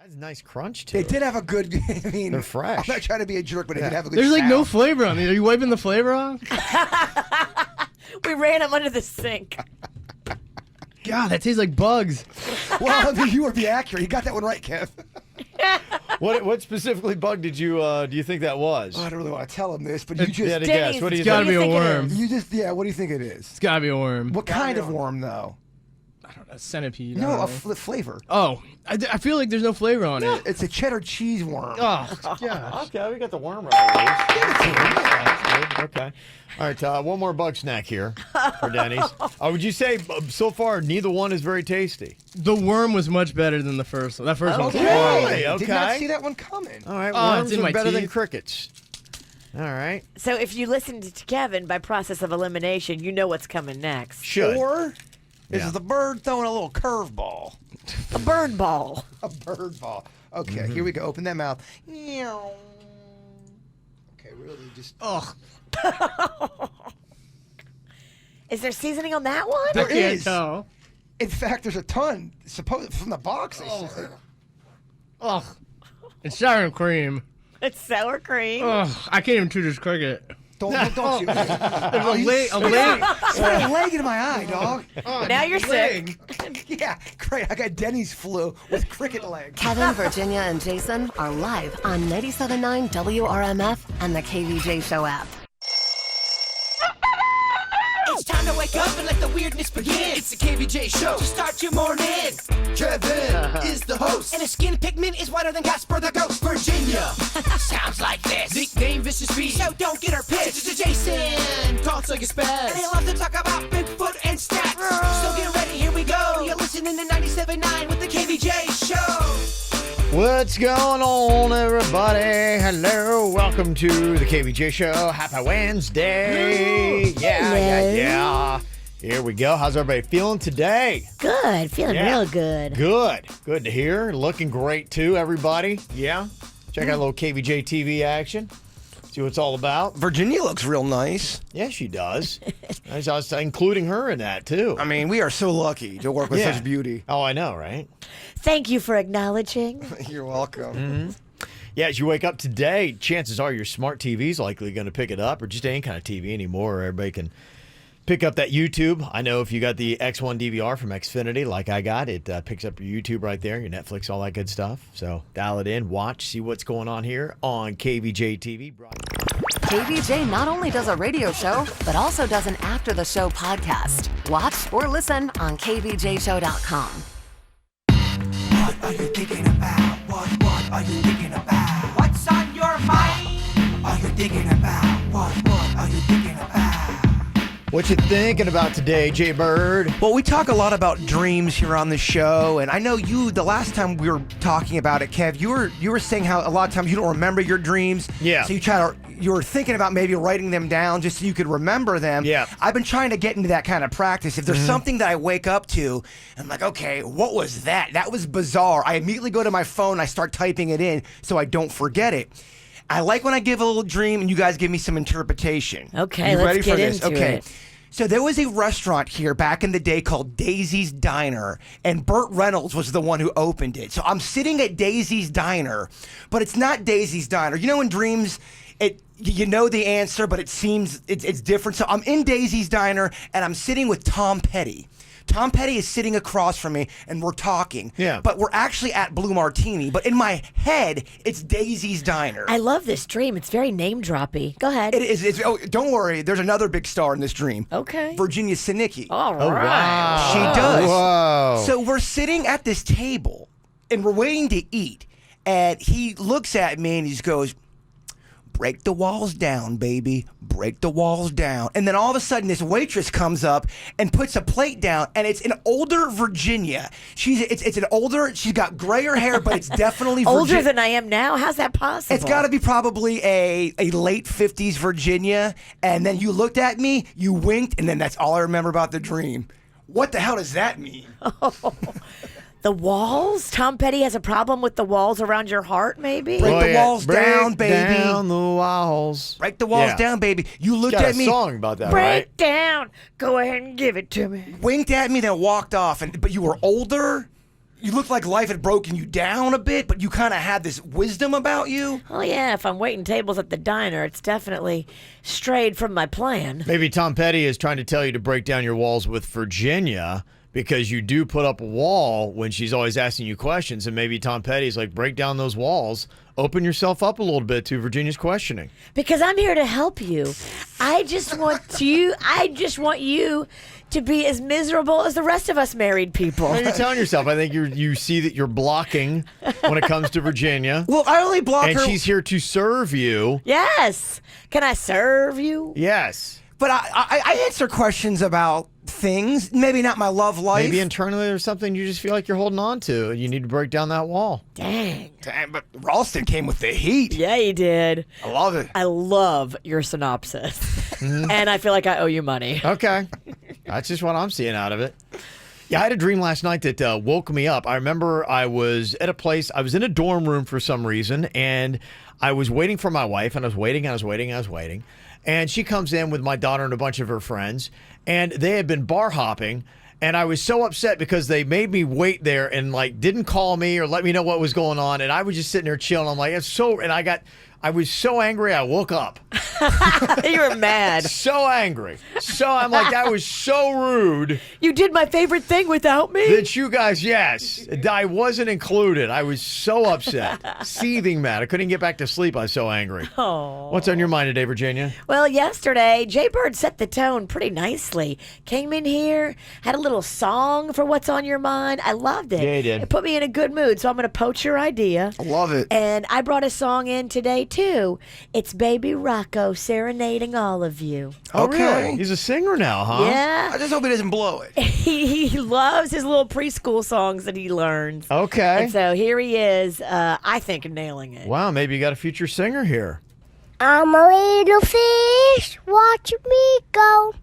That's a nice crunch, too. They did have a good, I mean, they're fresh. I'm not trying to be a jerk, but they did have a good There's like no sound. flavor on it. Are you wiping the flavor off? We ran them under the sink. God, that tastes like bugs. Well, I mean, you would be accurate. You got that one right, Kev. What specifically bug did you do you think that was? Oh, I don't really want to tell him this, but you You just, had to Denny's. guess. What do you It's gotta think? be a think it worm. is? you just, yeah. What do you think it is? It's gotta be a worm. What kind of worm, though? I don't know, centipede. I No, don't a know. flavor. Oh, I feel like there's no flavor on it. It's a cheddar cheese worm. Oh, gosh. Okay, we got the worm right. That's good. Okay. All right, one more bug snack here for Denny's. Would you say so far neither one is very tasty? The worm was much better than the first one. That first one was Okay. horrible. Really? Did not Okay. see that one coming. All right, Oh, worms it's in are my better than teeth. crickets. All right. So if you listened to Kevin by process of elimination, you know what's coming next. Should. Or this Yeah. is the bird throwing a little curveball. A bird ball. A bird ball. Okay, here we go. Open that mouth. Okay, really just. Ugh. Is there seasoning on that one? There I can't is. tell. In fact, there's a ton. Suppose from the box. They said. Ugh. It's sour cream. It's sour cream. Ugh. I can't even chew this cricket. Don't you? There's a leg. Put a leg in my eye, dog. Now you're sick. Yeah, great. I got Denny's flu with cricket legs. Kevin, Virginia, and Jason are live on 97.9 WRMF and the KVJ Show app. It's time to wake up and let the weirdness begin. It's the KVJ show to start your morning. Kevin is the host, and his skin pigment is whiter than Casper the Ghost. Virginia sounds like this. Nickname Vicious Bee, so don't get her pissed. It's Jason, talks like a spaz, and they love to talk about Bigfoot and stats. So get ready, here we go. You're listening to 97.9 with the KVJ show. What's going on, everybody? Hello, welcome to the KVJ Show. Happy Wednesday. Yeah. Here we go. How's everybody feeling today? Good. Feeling Yeah. real good. Good to hear. Looking great, too, everybody. Yeah. Check out a little KVJ TV action. See what it's all about. Virginia looks real nice. Yeah, she does. I was including her in that, too. I mean, we are so lucky to work with Yeah. such beauty. Oh, I know, right? Thank you for acknowledging. You're welcome. Yeah, as you wake up today, chances are your smart TV's likely going to pick it up, or just any kind of TV anymore. Everybody can pick up that YouTube. I know if you got the X1 DVR from Xfinity, like I got, it picks up your YouTube right there, your Netflix, all that good stuff. So dial it in, watch, see what's going on here on KVJ TV. KVJ not only does a radio show, but also does an after-the-show podcast. Watch or listen on kvjshow.com. What are you thinking about? What are you thinking about? What's on your mind? Are you thinking about? What are you thinking about? What you thinking about today, Jay Bird? Well, we talk a lot about dreams here on the show, and I know you. The last time we were talking about it, Kev, you were saying how a lot of times you don't remember your dreams. Yeah. So you were thinking about maybe writing them down just so you could remember them. Yeah. I've been trying to get into that kind of practice. If there's something that I wake up to, I'm like, okay, what was that? That was bizarre. I immediately go to my phone, I start typing it in so I don't forget it. I like when I give a little dream and you guys give me some interpretation. Okay, You let's ready for get this? into Okay. it. So there was a restaurant here back in the day called Daisy's Diner, and Burt Reynolds was the one who opened it. So I'm sitting at Daisy's Diner, but it's not Daisy's Diner. You know, in dreams, you know the answer, but it seems it's different. So I'm in Daisy's Diner, and I'm sitting with Tom Petty. Tom Petty is sitting across from me, and we're talking. Yeah. But we're actually at Blue Martini. But in my head, it's Daisy's Diner. I love this dream. It's very name droppy. Go ahead. It is. Oh, don't worry. There's another big star in this dream. Okay. Virginia Sinicki. All right. Oh, wow. She does. Whoa. So we're sitting at this table, and we're waiting to eat. And he looks at me, and he just goes, "Break the walls down, baby. Break the walls down." And then all of a sudden, this waitress comes up and puts a plate down, and it's an older Virginia. It's an older. She's got grayer hair, but it's definitely Older than I am now? How's that possible? It's got to be probably a late 50s Virginia. And then you looked at me, you winked, and then that's all I remember about the dream. What the hell does that mean? The walls? Tom Petty has a problem with the walls around your heart, maybe? Break the walls Break down, baby. down the walls. Break the walls Yeah. down, baby. You looked Got at a me, song about that, Break right? down. Go ahead and give it to me. winked at me, then walked off. But you were older. you looked like life had broken you down a bit, but you kind of had this wisdom about you. Oh, yeah, if I'm waiting tables at the diner, it's definitely strayed from my plan. Maybe Tom Petty is trying to tell you to break down your walls with Virginia because you do put up a wall when she's always asking you questions. And maybe Tom Petty's like, break down those walls. Open yourself up a little bit to Virginia's questioning. Because I'm here to help you. I just want you to be as miserable as the rest of us married people. Well, you're telling yourself. I think you see that you're blocking when it comes to Virginia. Well, I only block And her. she's here to serve you. Yes. Can I serve you? Yes. But I answer questions about things, maybe not my love life. Maybe internally there's something you just feel like you're holding on to, and you need to break down that wall. Dang. Damn, but Ralston came with the heat. Yeah, you did. I love it. I love your synopsis. And I feel like I owe you money. Okay. That's just what I'm seeing out of it. Yeah, I had a dream last night that woke me up. I remember I was at a place, I was in a dorm room for some reason, and I was waiting for my wife, and I was waiting. And she comes in with my daughter and a bunch of her friends, and they had been bar hopping, and I was so upset because they made me wait there and like didn't call me or let me know what was going on, and I was just sitting there chilling. I'm like, I was so angry I woke up. You were mad. So angry. So I'm like, that was so rude You did my favorite thing without me? that you guys, yes, I wasn't included. I was so upset, seething mad. I couldn't get back to sleep. I was so angry. Oh. What's on your mind today, Virginia? Well, yesterday, Jay Bird set the tone pretty nicely. Came in here, had a little song for What's on Your Mind. I loved it. Yeah, he did. It put me in a good mood, so I'm going to poach your idea. I love it. And I brought a song in today, too. It's Baby Rocco serenading all of you. Oh, Okay. really? He's a singer now, huh? I Yeah. just hope he doesn't blow it. He loves his little preschool songs that he learns. Okay. And so here he is, I think, nailing it. Wow, maybe you got a future singer here. I'm a little fish, watch me go.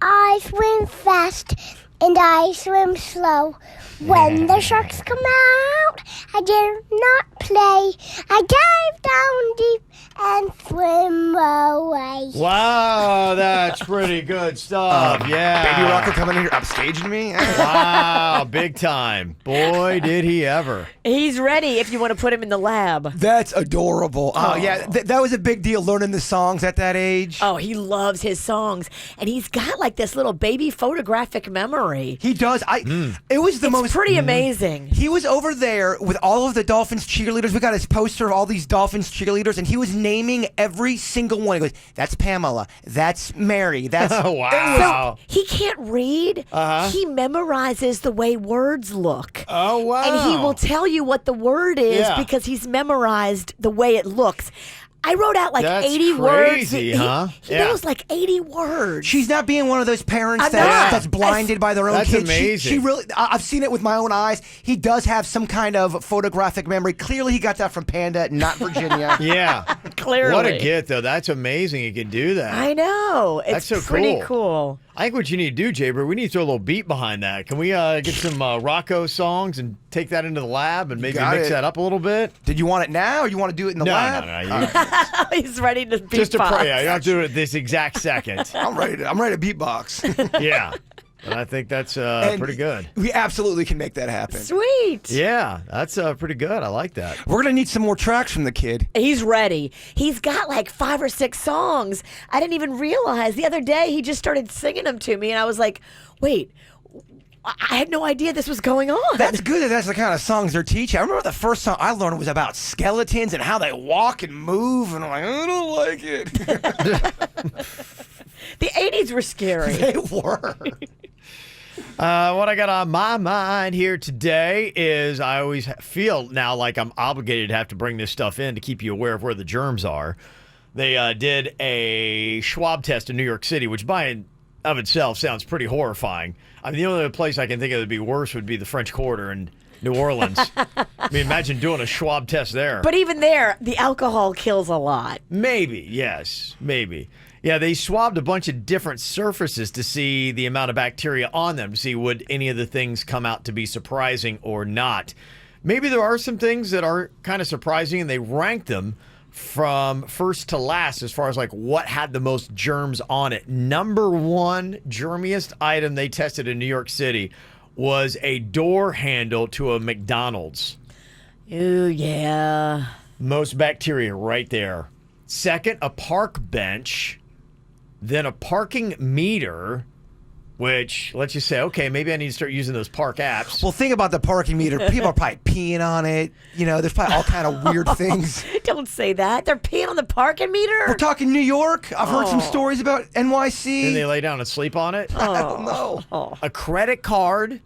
I swim fast and I swim slow. When the sharks come out, I dare not play. I dive down deep and swim away. Wow, that's pretty good stuff. Yeah. Baby Rocco coming in here upstaging me. Wow, big time. Boy, did he ever. He's ready if you want to put him in the lab. That's adorable. Oh, yeah, that was a big deal learning the songs at that age. Oh, he loves his songs. And he's got like this little baby photographic memory. He does. It was the most. It's pretty amazing. He was over there with all of the Dolphins cheerleaders. We got his poster of all these Dolphins cheerleaders, and he was naming every single one. He goes, "That's Pamela. That's Mary. That's." Oh, wow. So he can't read. He memorizes the way words look. Oh, wow. And he will tell you what the word is Yeah. because he's memorized the way it looks. I wrote out like That's 80 words. crazy, huh? He Yeah. knows like 80 words. She's not being one of those parents I'm not. that's blinded by their own That's kids. amazing. She really. I've seen it with my own eyes. He does have some kind of photographic memory. Clearly, he got that from Panda, not Virginia. Yeah. Clearly. What a get, though. That's amazing you can do that. I know. It's That's so pretty cool. cool. I think what you need to do, Jaybird, we need to throw a little beat behind that. Can we get some Rocco songs and take that into the lab and maybe Got mix it. that up a little bit? Did you want it now, or you want to do it in the lab? No. He's ready to beatbox. Just to pray. Yeah, you have to do it this exact second. I'm ready. I'm ready to beatbox. Yeah. And I think that's And pretty good. We absolutely can make that happen. Sweet. Yeah, that's pretty good. I like that. We're gonna need some more tracks from the kid. He's ready. He's got like 5 or 6 songs. I didn't even realize. The other day, he just started singing them to me, and I was like, wait, I had no idea this was going on. That's good that that's the kind of songs they're teaching. I remember the first song I learned was about skeletons and how they walk and move, and I'm like, I don't like it. The 80s were scary. They were. What I got on my mind here today is I always feel now like I'm obligated to have to bring this stuff in to keep you aware of where the germs are. They did a Schwab test in New York City, which by and of itself sounds pretty horrifying. I mean, the only other place I can think of that would be worse would be the French Quarter in New Orleans. I mean, imagine doing a Schwab test there. But even there, the alcohol kills a lot. Maybe, yes, maybe. Yeah, they swabbed a bunch of different surfaces to see the amount of bacteria on them, to see would any of the things come out to be surprising or not. Maybe there are some things that are kind of surprising, and they ranked them from first to last as far as like what had the most germs on it. Number one germiest item they tested in New York City was a door handle to a McDonald's. Ooh, yeah. Most bacteria right there. Second, a park bench. Then a parking meter, which lets you say, okay, maybe I need to start using those park apps. Well, think about the parking meter. People are probably peeing on it. There's probably all kind of weird things. Don't say that. They're peeing on the parking meter. We're talking New York. I've heard some stories about NYC. Then they lay down and sleep on it. I don't know. A credit card.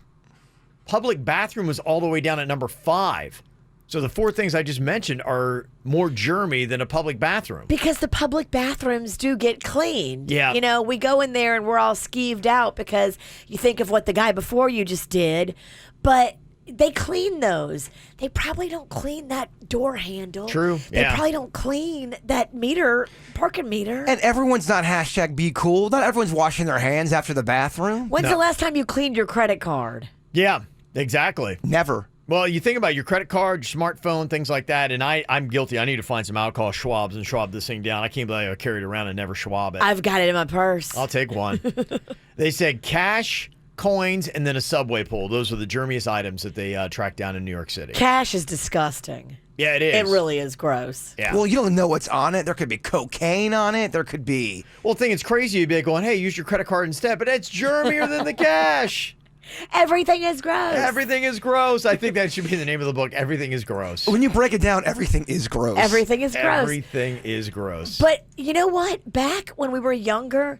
Public bathroom was all the way down at number 5. So the 4 things I just mentioned are more germy than a public bathroom. Because the public bathrooms do get cleaned. Yeah. We go in there and we're all skeeved out because you think of what the guy before you just did, but they clean those. They probably don't clean that door handle. True. They Yeah. probably don't clean that parking meter. And everyone's not #be cool. Not everyone's washing their hands after the bathroom. When's the last time you cleaned your credit card? Yeah, exactly. Never. Well, you think about your credit card, your smartphone, things like that, and I'm guilty. I need to find some alcohol Schwabs and Schwab this thing down. I can't believe I carry it around and never Schwab it. I've got it in my purse. I'll take one. They said cash, coins, and then a subway pole. Those are the germiest items that they tracked down in New York City. Cash is disgusting. Yeah, it is. It really is gross. Yeah. Well, you don't know what's on it. There could be cocaine on it. There could be. Well, the thing is crazy. You'd be like going, hey, use your credit card instead, but it's germier than the cash. Everything is gross. Everything is gross. I think that should be the name of the book. Everything is gross. When you break it down, everything is gross. Everything is gross. Everything is gross. But you know what? Back when we were younger,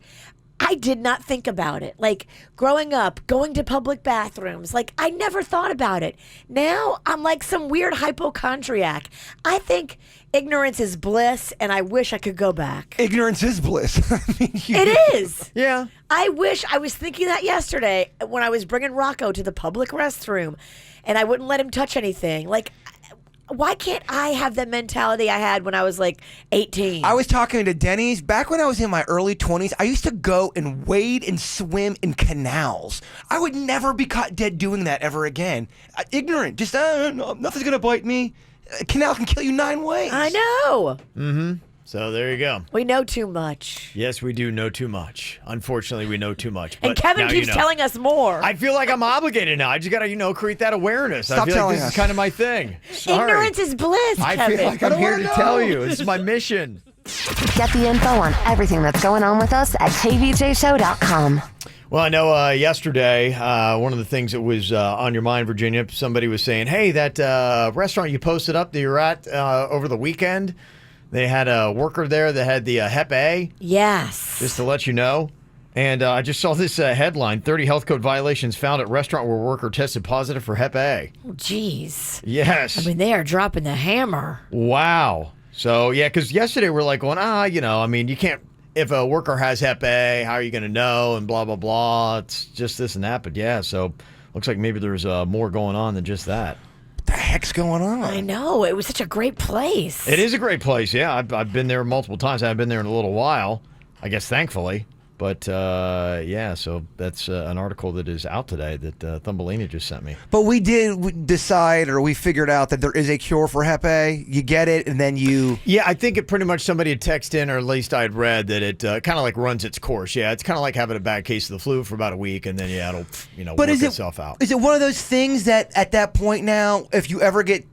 I did not think about it. Like growing up, going to public bathrooms, like I never thought about it. Now I'm like some weird hypochondriac. I think ignorance is bliss, and I wish I could go back. Ignorance is bliss. It is. Yeah. I wish I was thinking that yesterday when I was bringing Rocco to the public restroom, and I wouldn't let him touch anything. Like, why can't I have the mentality I had when I was like 18? I was talking to Denny's back when I was in my early 20s. I used to go and wade and swim in canals. I would never be caught dead doing that ever again. Ignorant, just no, nothing's gonna bite me. A canal can kill you 9 ways. I know. So there you go. We know too much. Yes, we do know too much. Unfortunately, we know too much. And But Kevin now keeps you know. telling us more. I feel like I'm obligated now. I just got to, create that awareness. I Stop feel like telling this us. is kind of my thing. Sorry. Ignorance is bliss, I Kevin. feel like I'm here to tell you. This is my mission. Get the info on everything that's going on with us at kvjshow.com. Well, I know yesterday, one of the things that was on your mind, Virginia, somebody was saying, hey, that restaurant you posted up that you're at over the weekend, they had a worker there that had the Hep A, Yes. just to let you know. And I just saw this headline, 30 health code violations found at restaurant where worker tested positive for Hep A. Oh, jeez. Yes. I mean, they are dropping the hammer. Wow. So, yeah, because yesterday we're like going, you can't, if a worker has Hep A, how are you going to know? And blah, blah, blah. It's just this and that. But yeah, so looks like maybe there's more going on than just that. What the heck's going on? I know. It was such a great place. It is a great place. Yeah, I've been there multiple times. I haven't been there in a little while, I guess, thankfully. But, yeah, so that's an article that is out today that Thumbelina just sent me. But we did decide, or we figured out that there is a cure for Hep A. You get it, and then you... Yeah, I think it pretty much somebody had texted in, or at least I had read, that it kind of like runs its course. Yeah, it's kind of like having a bad case of the flu for about a week, and then, yeah, it'll work itself out. Is it one of those things that at that point now, if you ever get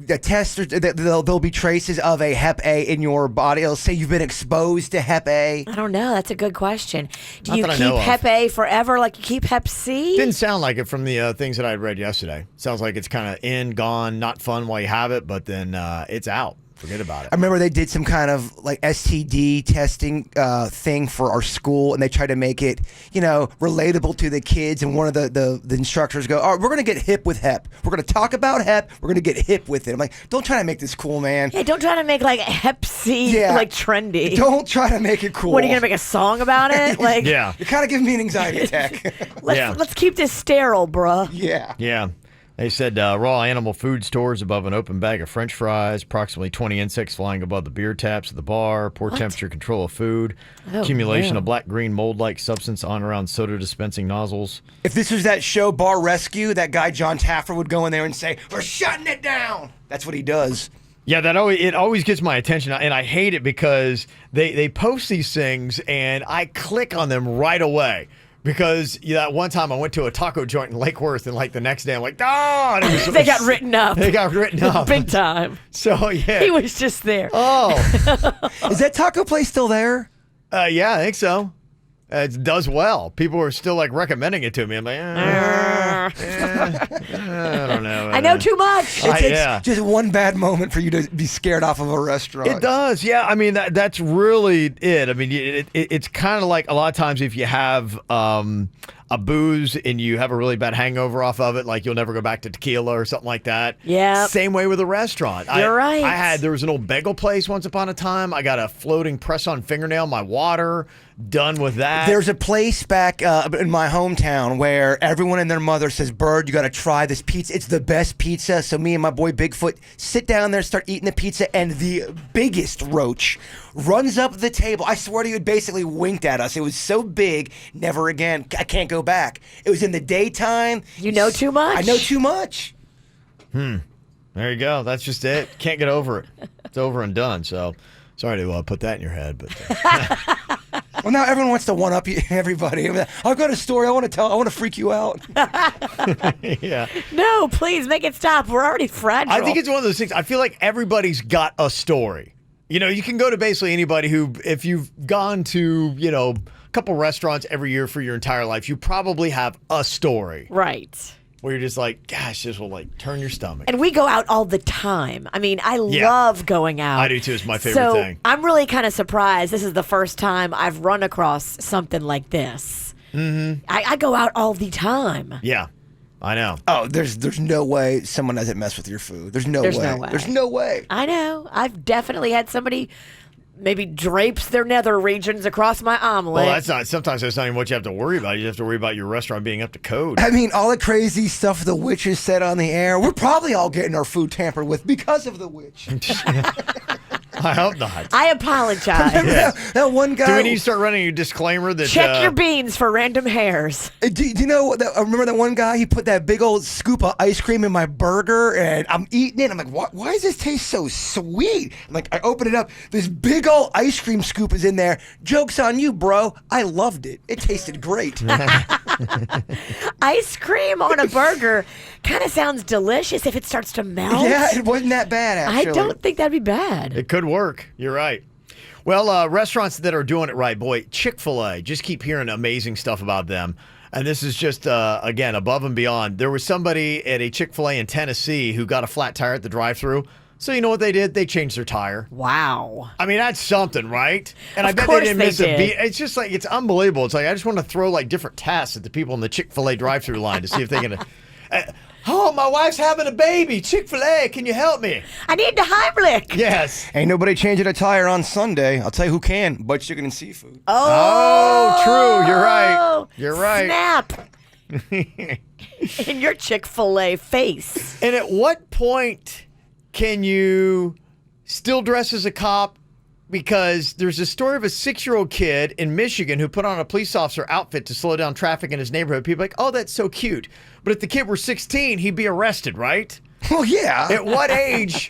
a test, or there'll be traces of a Hep A in your body? It'll say you've been exposed to Hep A. I don't know. That's a good question. Do Not you that I know keep of. Hep A forever like you keep Hep C? Didn't sound like it from the things that I had read yesterday. Sounds like it's kind of in, gone, not fun while you have it, but then it's out. Forget about it. I remember they did some kind of like STD testing thing for our school, and they tried to make it, relatable to the kids. And one of the instructors go, "All right, we're going to get hip with Hep. We're going to talk about Hep. We're going to get hip with it." I'm like, don't try to make this cool, man. Yeah, don't try to make like Hep C like trendy. Don't try to make it cool. What, are you going to make a song about it? Like, Yeah. You're kind of giving me an anxiety attack. let's keep this sterile, bruh. Yeah. Yeah. They said raw animal food stores above an open bag of French fries, approximately 20 insects flying above the beer taps at the bar, poor temperature control of food, accumulation of black-green mold-like substance on around soda dispensing nozzles. If this was that show Bar Rescue, that guy John Taffer would go in there and say, "We're shutting it down." That's what he does. Yeah, it always gets my attention, and I hate it because they post these things, and I click on them right away. Because that one time I went to a taco joint in Lake Worth, and like the next day I'm like, oh, and it was, They got written up. They got written up Big time. So yeah, He was just there. oh, Is that taco place still there? yeah, I think so. It does well. People are still like recommending it to me. I'm like, I don't know. I know too much. It takes yeah. just one bad moment for you to be scared off of a restaurant. It does, yeah. I mean, that's really it. I mean, it's kind of like a lot of times if you have a booze and you have a really bad hangover off of it, like you'll never go back to tequila or something like that. Yeah. Same way with a restaurant. You're right. There was an old bagel place once upon a time. I got a floating press-on fingernail in my water. Done with that. There's a place back in my hometown where everyone and their mother says, Bird, you got to try this pizza. It's the best pizza. So me and my boy Bigfoot sit down there, start eating the pizza, and the biggest roach runs up the table. I swear to you, it basically winked at us. It was so big, never again. I can't go back. It was in the daytime. You know too much. I know too much. There you go. That's just it. Can't get over it. It's over and done. So sorry to put that in your head, but Well, now everyone wants to one-up everybody. I've got a story I want to tell. I want to freak you out. yeah. No, please make it stop. We're already fragile. I think it's one of those things. I feel like everybody's got a story. You know, you can go to basically anybody who, if you've gone to, a couple restaurants every year for your entire life, you probably have a story right. where you're just like, gosh, this will like turn your stomach. And we go out all the time. I mean, I love going out. I do too. It's my favorite thing. I'm really kind of surprised. This is the first time I've run across something like this. Mm-hmm. I go out all the time. Yeah, I know. Oh, there's no way someone doesn't mess with your food. There's no way. There's no way. I know. I've definitely had somebody maybe drapes their nether regions across my omelet. Well, sometimes that's not even what you have to worry about. You have to worry about your restaurant being up to code. I mean, all the crazy stuff the witches said on the air, we're probably all getting our food tampered with because of the witch. I hope not. I apologize. That one guy. Do we need to start running a disclaimer that Check your beans for random hairs. Do you know? I remember that one guy. He put that big old scoop of ice cream in my burger, and I'm eating it. I'm like, why does this taste so sweet? I'm like, I open it up. This big old ice cream scoop is in there. Joke's on you, bro. I loved it. It tasted great. Ice cream on a burger kind of sounds delicious if it starts to melt. Yeah, it wasn't that bad, actually. I don't think that'd be bad. It could work. You're right. Well, restaurants that are doing it right, boy, Chick-fil-A, just keep hearing amazing stuff about them. And this is just, again, above and beyond. There was somebody at a Chick-fil-A in Tennessee who got a flat tire at the drive-thru. So you know what they did? They changed their tire. Wow. I mean, that's something, right? And I Of bet they course didn't they miss a did. beat. It's just like, it's unbelievable. It's like, I just want to throw like different tests at the people in the Chick-fil-A drive-thru line to see if they can... oh, my wife's having a baby. Chick-fil-A, can you help me? I need the Heimlich. Yes. Ain't nobody changing a tire on Sunday. I'll tell you who can. Butt chicken and seafood. Oh, true. You're right. You're right. Snap. In your Chick-fil-A face. And at what point can you still dress as a cop? Because there's a story of a 6-year-old kid in Michigan who put on a police officer outfit to slow down traffic in his neighborhood. People are like, oh, that's so cute. But if the kid were 16, he'd be arrested, right? Well, yeah. At what age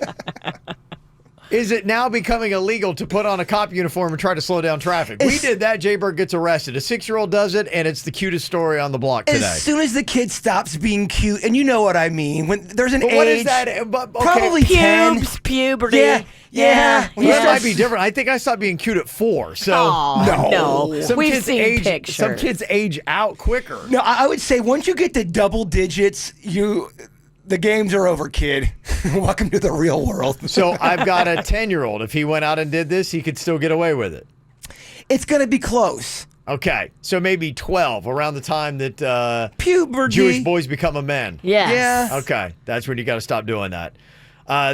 is it now becoming illegal to put on a cop uniform and try to slow down traffic? We did that. Jaybird gets arrested. A 6-year-old does it, and it's the cutest story on the block today. As soon as the kid stops being cute, and you know what I mean, when there's an age, What is that? But, okay. probably 10. Pubes, puberty. Yeah. Well, that might be different. I think I stopped being cute at 4. So Aw, no. Some We've kids seen age. pictures. Some kids age out quicker. No, I would say once you get to double digits, the games are over, kid. Welcome to the real world. So I've got a 10-year-old. If he went out and did this, he could still get away with it. It's going to be close. Okay, so maybe 12, around the time that Puberty. Jewish boys become a man. Yes. Yeah. Okay, that's when you got to stop doing that.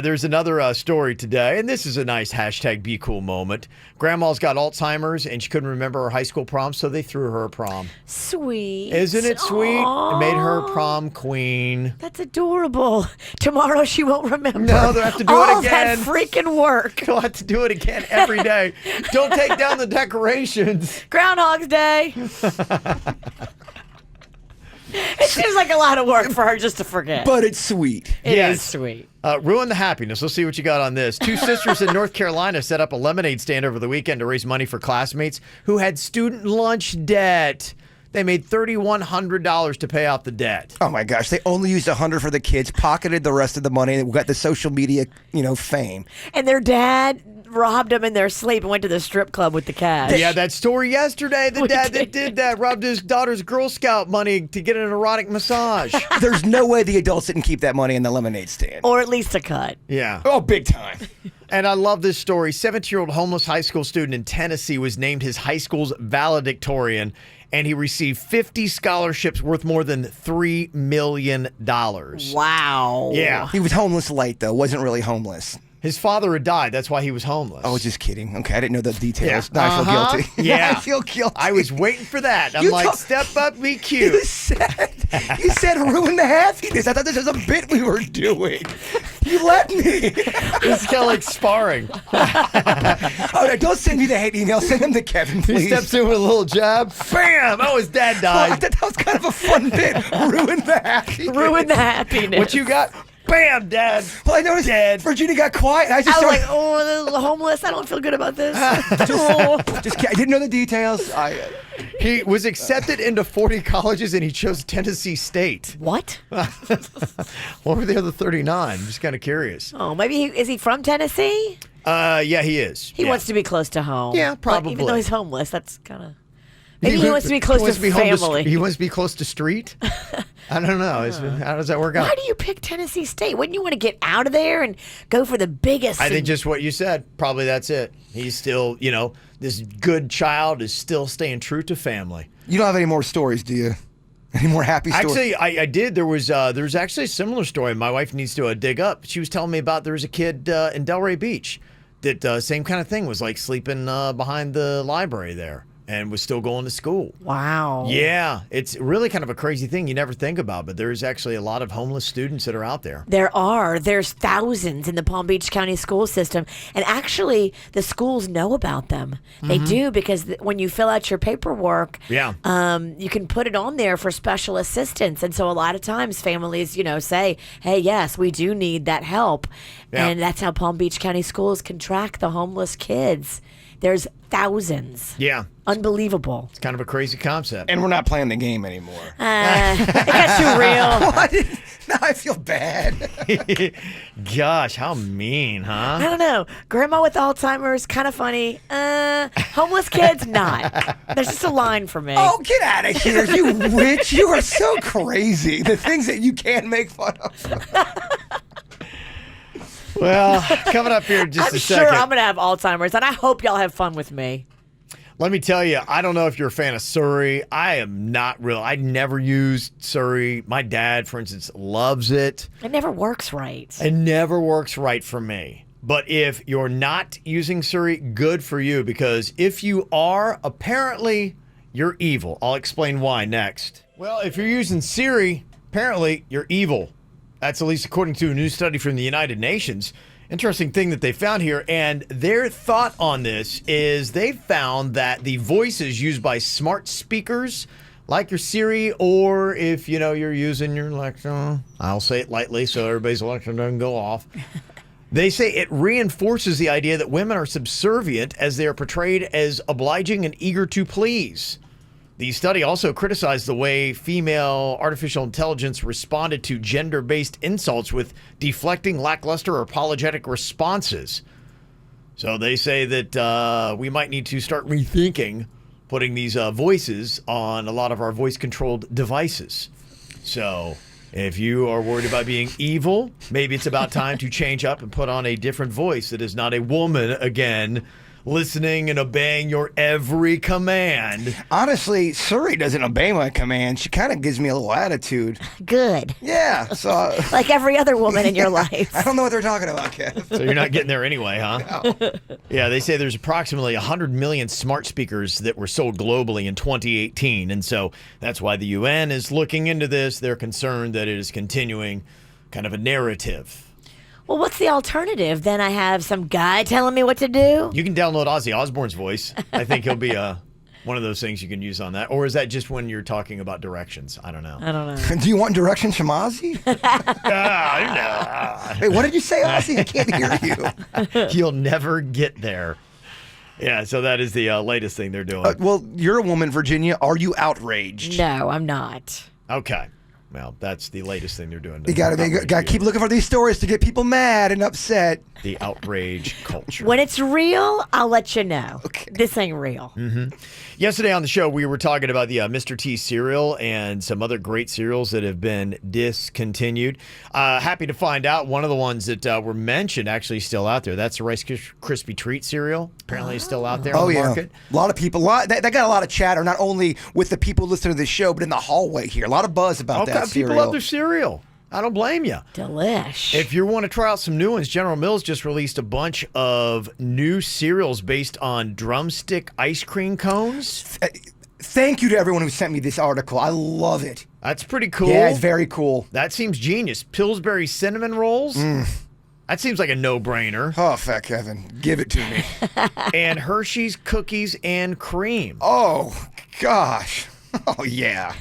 There's another story today, and this is a nice hashtag be cool moment. Grandma's got Alzheimer's, and she couldn't remember her high school prom, so they threw her a prom. Sweet. Isn't it sweet? Aw. It made her prom queen. That's adorable. Tomorrow she won't remember. No, they'll have to do all it again. that freaking work. They'll have to do it again every day. Don't take down the decorations. Groundhog's Day. It seems like a lot of work for her just to forget. But it's sweet. It is Yes. sweet. Ruin the happiness. Let's see what you got on this. 2 sisters in North Carolina set up a lemonade stand over the weekend to raise money for classmates who had student lunch debt. They made $3,100 to pay off the debt. Oh my gosh, they only used $100 for the kids, pocketed the rest of the money, and got the social media, fame. And their dad robbed them in their sleep and went to the strip club with the cash. Yeah, that story yesterday. The dad that did that robbed his daughter's Girl Scout money to get an erotic massage. There's no way the adults didn't keep that money in the lemonade stand. Or at least a cut. Yeah. Oh, big time. And I love this story. 17-year-old homeless high school student in Tennessee was named his high school's valedictorian, and he received 50 scholarships worth more than $3 million. Wow. Yeah. He was homeless light, though. Wasn't really homeless. His father had died. That's why he was homeless. Oh, just kidding. Okay, I didn't know the details. Yeah. Now I feel guilty. Yeah. I feel guilty. I was waiting for that. I'm You like, told- step up, be You cute. said ruin the happiness. I thought this was a bit we were doing. You let me. It's kind of like sparring. Oh, don't send me the hate email. Send them to Kevin, He please. steps in with a little jab. Bam! Oh, his dad Well, I died. thought that was kind of a fun bit. Ruin the happiness. Ruin the happiness. What you got? Bam, Dad. Well, I noticed Dead. Virginia got quiet. And I just I was started. like, oh, the homeless. I don't feel good about this. Oh. Just I didn't know the details. He was accepted into 40 colleges and he chose Tennessee State. What? What were the other 39? I'm just kind of curious. Oh, maybe is he from Tennessee? Yeah, he is. He wants to be close to home. Yeah, But probably. even though he's homeless, that's kind of. Maybe he wants to be close to family. He wants to be close to street. I don't know. How does that work out? Why do you pick Tennessee State? Wouldn't you want to get out of there and go for the biggest? I think just what you said. Probably that's it. He's still, this good child is still staying true to family. You don't have any more stories, do you? Any more happy stories? Actually, I did. There's actually a similar story. My wife needs to dig up. She was telling me about there was a kid in Delray Beach that same kind of thing was like sleeping behind the library there. And was still going to school. Wow. Yeah, it's really kind of a crazy thing you never think about, but there's actually a lot of homeless students that are out there. There's thousands in the Palm Beach County school system. And actually, the schools know about them. They do because when you fill out your paperwork, Yeah. you can put it on there for special assistance. And so a lot of times families, say, hey, yes, we do need that help. Yeah. And that's how Palm Beach County schools can track the homeless kids. There's thousands. Yeah, Unbelievable. it's kind of a crazy concept. And we're not playing the game anymore. It got too real. What? Now I feel bad. Gosh, how mean, huh? I don't know. Grandma with Alzheimer's, kind of funny. Homeless kids, not. There's just a line for me. Oh, get out of here, you witch. You are so crazy. The things that you can't make fun of. Well, coming up here in just I'm a sure second. I'm going to have Alzheimer's, and I hope y'all have fun with me. Let me tell you, I don't know if you're a fan of Surrey. I am not real. I never used Surrey. My dad, for instance, loves it. It never works right. It never works right for me. But if you're not using Surrey, good for you, because if you are, apparently you're evil. I'll explain why next. Well, if you're using Siri, apparently you're evil. That's at least according to a new study from the United Nations. Interesting thing that they found here, and their thought on this is they found that the voices used by smart speakers like your Siri, or if you're using your Alexa, I'll say it lightly so everybody's Alexa doesn't go off. They say it reinforces the idea that women are subservient as they are portrayed as obliging and eager to please. The study also criticized the way female artificial intelligence responded to gender-based insults with deflecting, lackluster, or apologetic responses. So they say that we might need to start rethinking putting these voices on a lot of our voice-controlled devices. So if you are worried about being evil, maybe it's about time to change up and put on a different voice that is not a woman again, listening and obeying your every command. Honestly, Surrey doesn't obey my command. She kind of gives me a little attitude. Good. Yeah, so Like every other woman in your life. I don't know what they're talking about, Kev. So you're not getting there anyway, huh? Yeah, they say there's approximately 100 million smart speakers that were sold globally in 2018. And so that's why the UN is looking into this. They're concerned that it is continuing kind of a narrative. Well, what's the alternative? Then I have some guy telling me what to do? You can download Ozzy Osbourne's voice. I think he'll be one of those things you can use on that. Or is that just when you're talking about directions? I don't know. I don't know. Do you want directions from Ozzy? Wait, what did you say, Ozzy? I can't hear you. You'll never get there. Yeah, so that is the latest thing they're doing. Well, you're a woman, Virginia. Are you outraged? No, I'm not. Okay. Well, that's the latest thing they're doing. You got to keep looking for these stories to get people mad and upset. The outrage culture. When it's real, I'll let you know. Okay. This ain't real. Yesterday on the show, we were talking about the Mr. T cereal and some other great cereals that have been discontinued. Happy to find out one of the ones that were mentioned actually still out there. That's the Rice Krispie Treat cereal. Apparently it's still out there on the market. A lot of people. That got a lot of chatter, not only with the people listening to the show, but in the hallway here. A lot of buzz about that cereal. People love their cereal. I don't blame you. Delish. If you want to try out some new ones, General Mills just released a bunch of new cereals based on drumstick ice cream cones. Thank you to everyone who sent me this article. I love it. That's pretty cool. Yeah, it's very cool. That seems genius. Pillsbury cinnamon rolls. That seems like a no-brainer. Oh, Fat Kevin, give it to me. And Hershey's cookies and cream. Oh, gosh. Oh, yeah.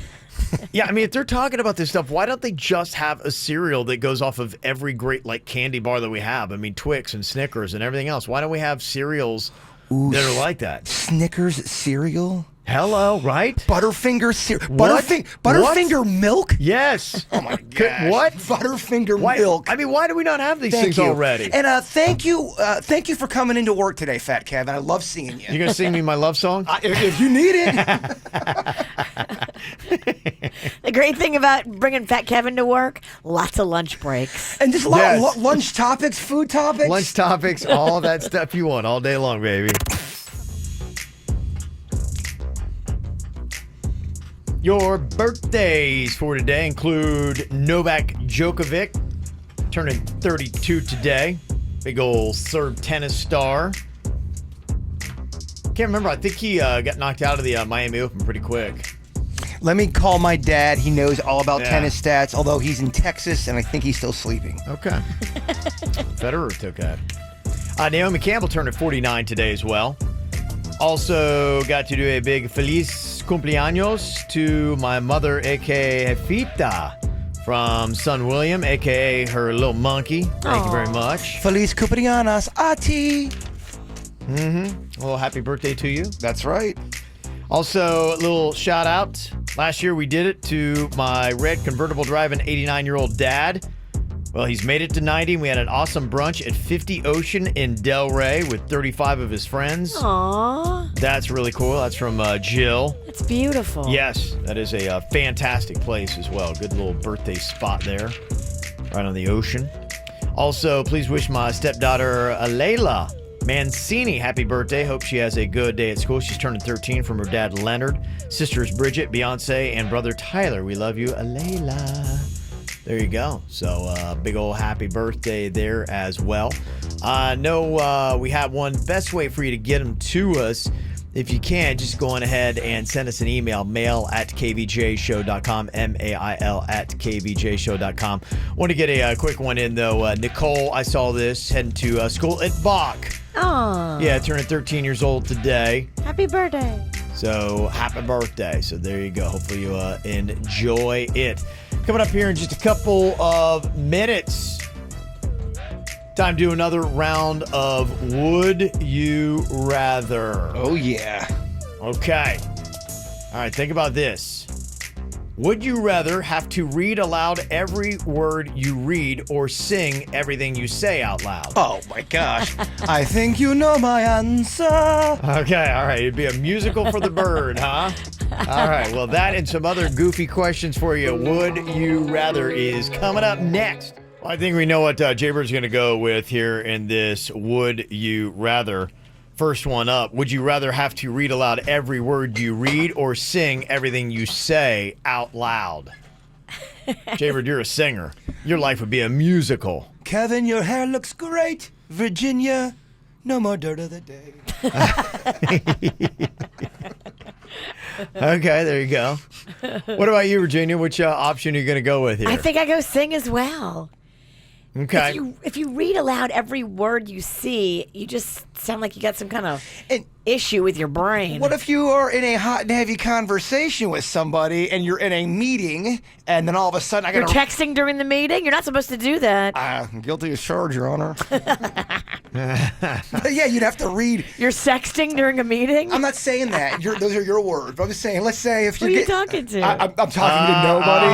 Yeah, I mean, if they're talking about this stuff, why don't they just have a cereal that goes off of every great like candy bar that we have? I mean, Twix and Snickers and everything else. Why don't we have cereals that are like that? Snickers cereal? Hello, right? Butterfinger cereal? What? Butterfinger milk? Yes. Oh, my gosh. What? Butterfinger Why, milk. I mean, why do we not have these Thank things you. already? And thank you for coming into work today, Fat Kevin. I love seeing you. You going to sing me my love song? If you need it. The great thing about bringing Fat Kevin to work, lots of lunch breaks. And just a lot of lunch topics, food topics. Lunch topics, all that stuff you want all day long, baby. Your birthdays for today include Novak Djokovic, turning 32 today. Big old Serb tennis star. Can't remember. I think he got knocked out of the Miami Open pretty quick. Let me call my dad. He knows all about tennis stats, although he's in Texas, and I think he's still sleeping. Okay. Federer took that. Naomi Campbell turned 49 today as well. Also got to do a big Feliz Cumpleaños to my mother, a.k.a. Jefita, from son William, a.k.a. her little monkey. Thank you very much. Feliz cumpleaños, Ati. A little happy birthday to you. That's right. Also, a little shout out. Last year we did it to my red convertible driving 89-year-old dad. Well, he's made it to 90. We had an awesome brunch at 50 Ocean in Delray with 35 of his friends. Aww. That's really cool. That's from Jill. It's beautiful. Yes, that is a fantastic place as well. Good little birthday spot there, right on the ocean. Also, please wish my stepdaughter, Layla Mancini, happy birthday. Hope she has a good day at school. She's turning 13 from her dad, Leonard, sisters Bridget, Beyonce, and brother Tyler. We love you, Layla. There you go. So, big old happy birthday there as well. I know we have one best way for you to get them to us. If you can, just go on ahead and send us an email, mail@kvjshow.com, mail@kvjshow.com. Want to get a quick one in, though. Nicole, I saw this, heading to school at Bach. Aww. Yeah, turning 13 years old today. Happy birthday. So, happy birthday. So, there you go. Hopefully, you enjoy it. Coming up here in just a couple of minutes, time to do another round of Would You Rather. Oh, yeah. Okay. All right, think about this. Would you rather have to read aloud every word you read or sing everything you say out loud? Oh, my gosh. I think you know my answer. Okay, all right. It'd be a musical for the bird, huh? All right, well, that and some other goofy questions for you. Would you rather is coming up next. Well, I think we know what Jaybird's going to go with here in this Would You Rather. First one up. Would you rather have to read aloud every word you read or sing everything you say out loud? Jaybird, you're a singer. Your life would be a musical. Kevin, your hair looks great. Virginia, no more dirt of the day. Okay, there you go. What about you, Virginia? Which option are you going to go with here? I think I go sing as well. Okay. If you read aloud every word you see, you just sound like you got some kind of issue with your brain. What if you are in a hot and heavy conversation with somebody and you're in a meeting and then all of a sudden You're texting during the meeting? You're not supposed to do that. Guilty as charged, Your Honor. Yeah, you'd have to read. You're sexting during a meeting? I'm not saying that. Those are your words. But I'm just saying, let's say if Who you are you get. talking to? I'm talking to nobody.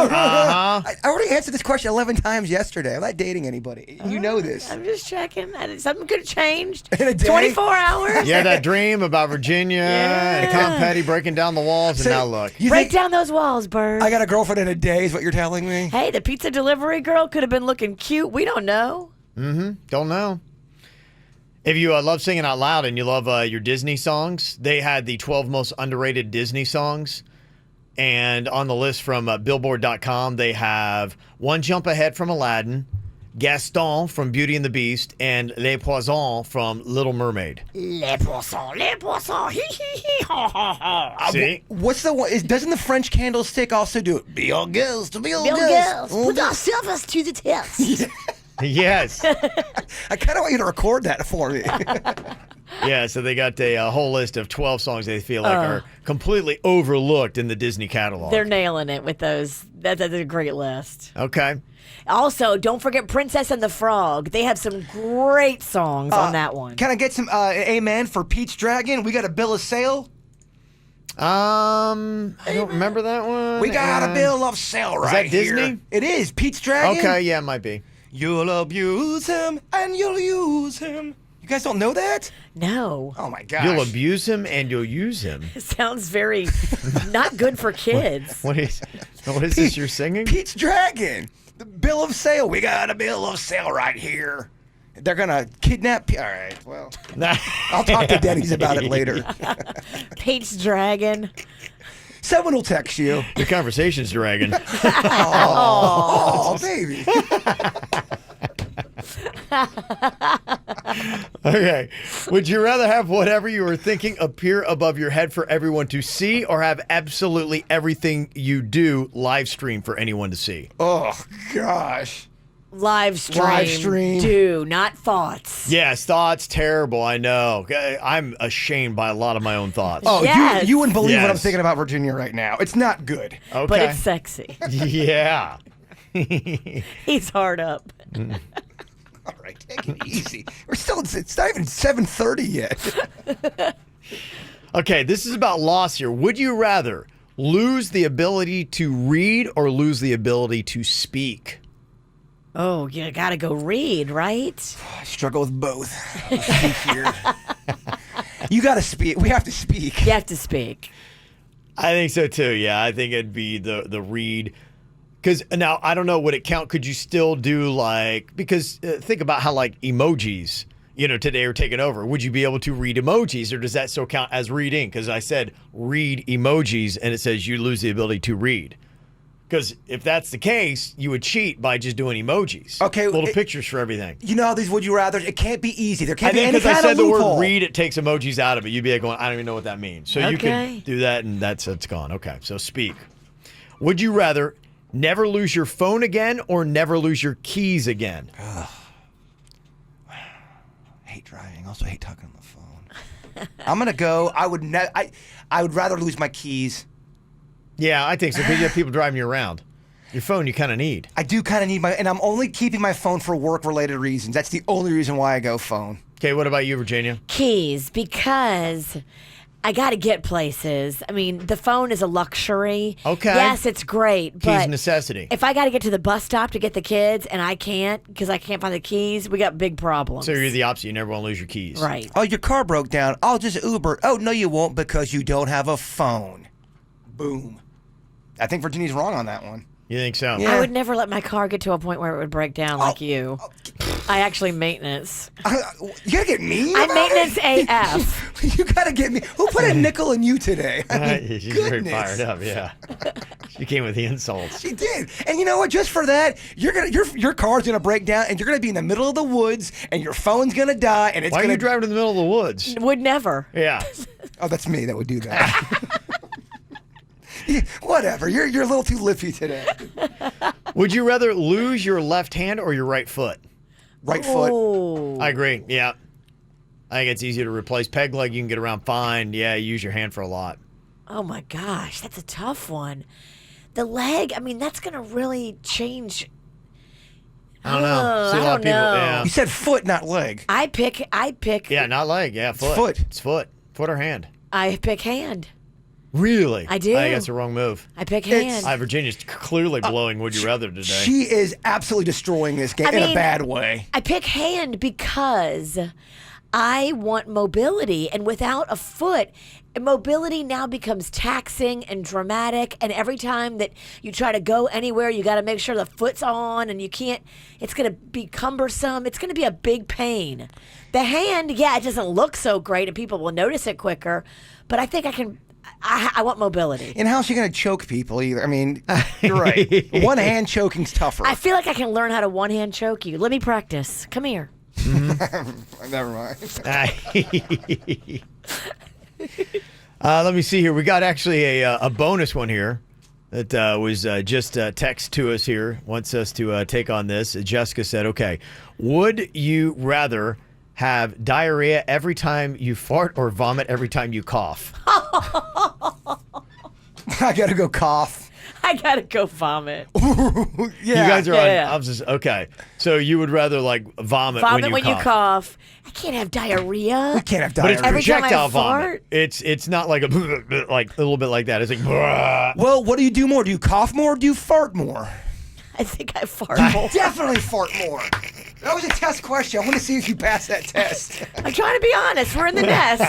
I already answered this question 11 times yesterday. I'm not dating anybody. You know this. I'm just checking. Something could have changed. In a day? 24 hours? Yeah, that dream about Virginia and Tom Petty breaking down the walls, and So, now look. you Break think down those walls, Bird. I got a girlfriend in a day is what you're telling me? Hey, the pizza delivery girl could have been looking cute. We don't know. Don't know. If you love singing out loud and you love your Disney songs, they had the 12 most underrated Disney songs. And on the list from Billboard.com, they have One Jump Ahead from Aladdin, Gaston from Beauty and the Beast, and Les Poissons from Little Mermaid. Les poissons, hee hee hee, ha ha ha. See? What's the one? Doesn't the French candlestick also do it? Be all girls to be all Bill girls. Girls, put ourselves to the test. Yes. I kind of want you to record that for me. Yeah, so they got a whole list of 12 songs they feel like are completely overlooked in the Disney catalog. They're nailing it with those. That's a great list. Okay. Also, don't forget Princess and the Frog. They have some great songs on that one. Can I get some amen for Pete's Dragon? We got a bill of sale. I don't remember that one. We got a bill of sale right that Disney? here. It is Pete's Dragon. Okay, yeah, it might be. You'll abuse him and you'll use him. You guys don't know that? No. Oh my gosh. You'll abuse him and you'll use him. It sounds very not good for kids. What is this you're singing? Pete's Dragon. The bill of sale. We got a bill of sale right here. They're gonna kidnap. All right. Well, I'll talk to Denny's about it later. Pete's Dragon. Someone will text you. The conversation's dragging. Oh, baby. Okay. Would you rather have whatever you were thinking appear above your head for everyone to see, or have absolutely everything you do live stream for anyone to see? Oh gosh. Live stream. Live stream. Do, not thoughts. Yes, thoughts, terrible, I know. I'm ashamed by a lot of my own thoughts. Oh, Yes. you wouldn't believe what I'm Yes. thinking about Virginia right now. It's not good. Okay. But it's sexy. Yeah. He's hard up. All right, take it easy. It's not even 7:30 yet. Okay, this is about loss here. Would you rather lose the ability to read or lose the ability to speak? Oh, you gotta go read, right? I struggle with both. Here. You got to speak. We have to speak. You have to speak. I think so too. Yeah, I think it'd be the read. Because now I don't know, would it count? Could you still do because think about how emojis, today are taking over. Would you be able to read emojis, or does that still count as reading? Because I said read emojis and it says you lose the ability to read. Because if that's the case, you would cheat by just doing emojis. Okay, Little pictures for everything. You know how these would you rather? It can't be easy. There I can't be think any because I kind said of the loophole. word read, it takes emojis out of it. You'd be going, I don't even know what that means. So you Okay. could do that, and it's gone. Okay, so speak. Would you rather never lose your phone again or never lose your keys again? I hate driving. Also hate talking on the phone. I'm gonna go. I would rather lose my keys. Yeah, I think so, because you have people driving you around. Your phone you kind of need. I do kind of need and I'm only keeping my phone for work-related reasons. That's the only reason why I go phone. Okay, what about you, Virginia? Keys, because I gotta get places. I mean, the phone is a luxury. Okay. Yes, it's great, Keys but necessity. if I gotta get to the bus stop to get the kids and I can't because I can't find the keys, we got big problems. So you're the opposite. You never want to lose your keys. Right. Oh, your car broke down. I'll just Uber. Oh, no, you won't because you don't have a phone. Boom. I think Virginia's wrong on that one. You think so? Yeah. I would never let my car get to a point where it would break down like you. I actually maintenance. You gotta get me. I about maintenance it? AF. You gotta get me. Who put a nickel in you today? I mean, She's very goodness. fired up, yeah. She came with the insults. She did, and you know what? Just for that, your car's gonna break down, and you're gonna be in the middle of the woods, and your phone's gonna die, and it's Why are gonna you driving in the middle of the woods? Would never. Yeah. Oh, that's me that would do that. Yeah, whatever. You're a little too lippy today. Would you rather lose your left hand or your right foot? Right foot. Oh. I agree. Yeah. I think it's easier to replace. Peg leg, you can get around fine. Yeah, you use your hand for a lot. Oh my gosh, that's a tough one. The leg, I mean, that's going to really change I don't know. See a I lot don't of people. know. Yeah. You said foot, not leg. I pick. Yeah, not leg. Yeah, foot. foot. It's foot. Foot or hand. I pick hand. Really? I do. I think that's the wrong move. I pick hand. Virginia's clearly blowing Would You Rather today. She is absolutely destroying this game I in a mean- bad way. I pick hand because I want mobility, and without a foot, mobility now becomes taxing and dramatic. And every time that you try to go anywhere, you got to make sure the foot's on, and you can't. It's going to be cumbersome. It's going to be a big pain. The hand, yeah, it doesn't look so great, and people will notice it quicker. But I think I can. I want mobility. And how's she going to choke people either? I mean, you're right. One hand choking's tougher. I feel like I can learn how to one hand choke you. Let me practice. Come here. Never mind. Let me see here. We got actually a bonus one here that was just text to us here. Wants us to take on this. Jessica said, okay, would you rather have diarrhea every time you fart or vomit every time you cough? I got to go cough. I gotta go vomit. Yeah. You guys are Yeah. on opposites. Okay. So you would rather like vomit, Vomit when you cough. I can't have diarrhea. You can't have But it's diarrhea. Every time I projectile fart? vomit. It's not like a like a little bit like that. It's like Well, what do you do more? Do you cough more or do you fart more? I think I fart more. Definitely fart more. That was a test question. I want to see if you pass that test. I'm trying to be honest. We're in the nest.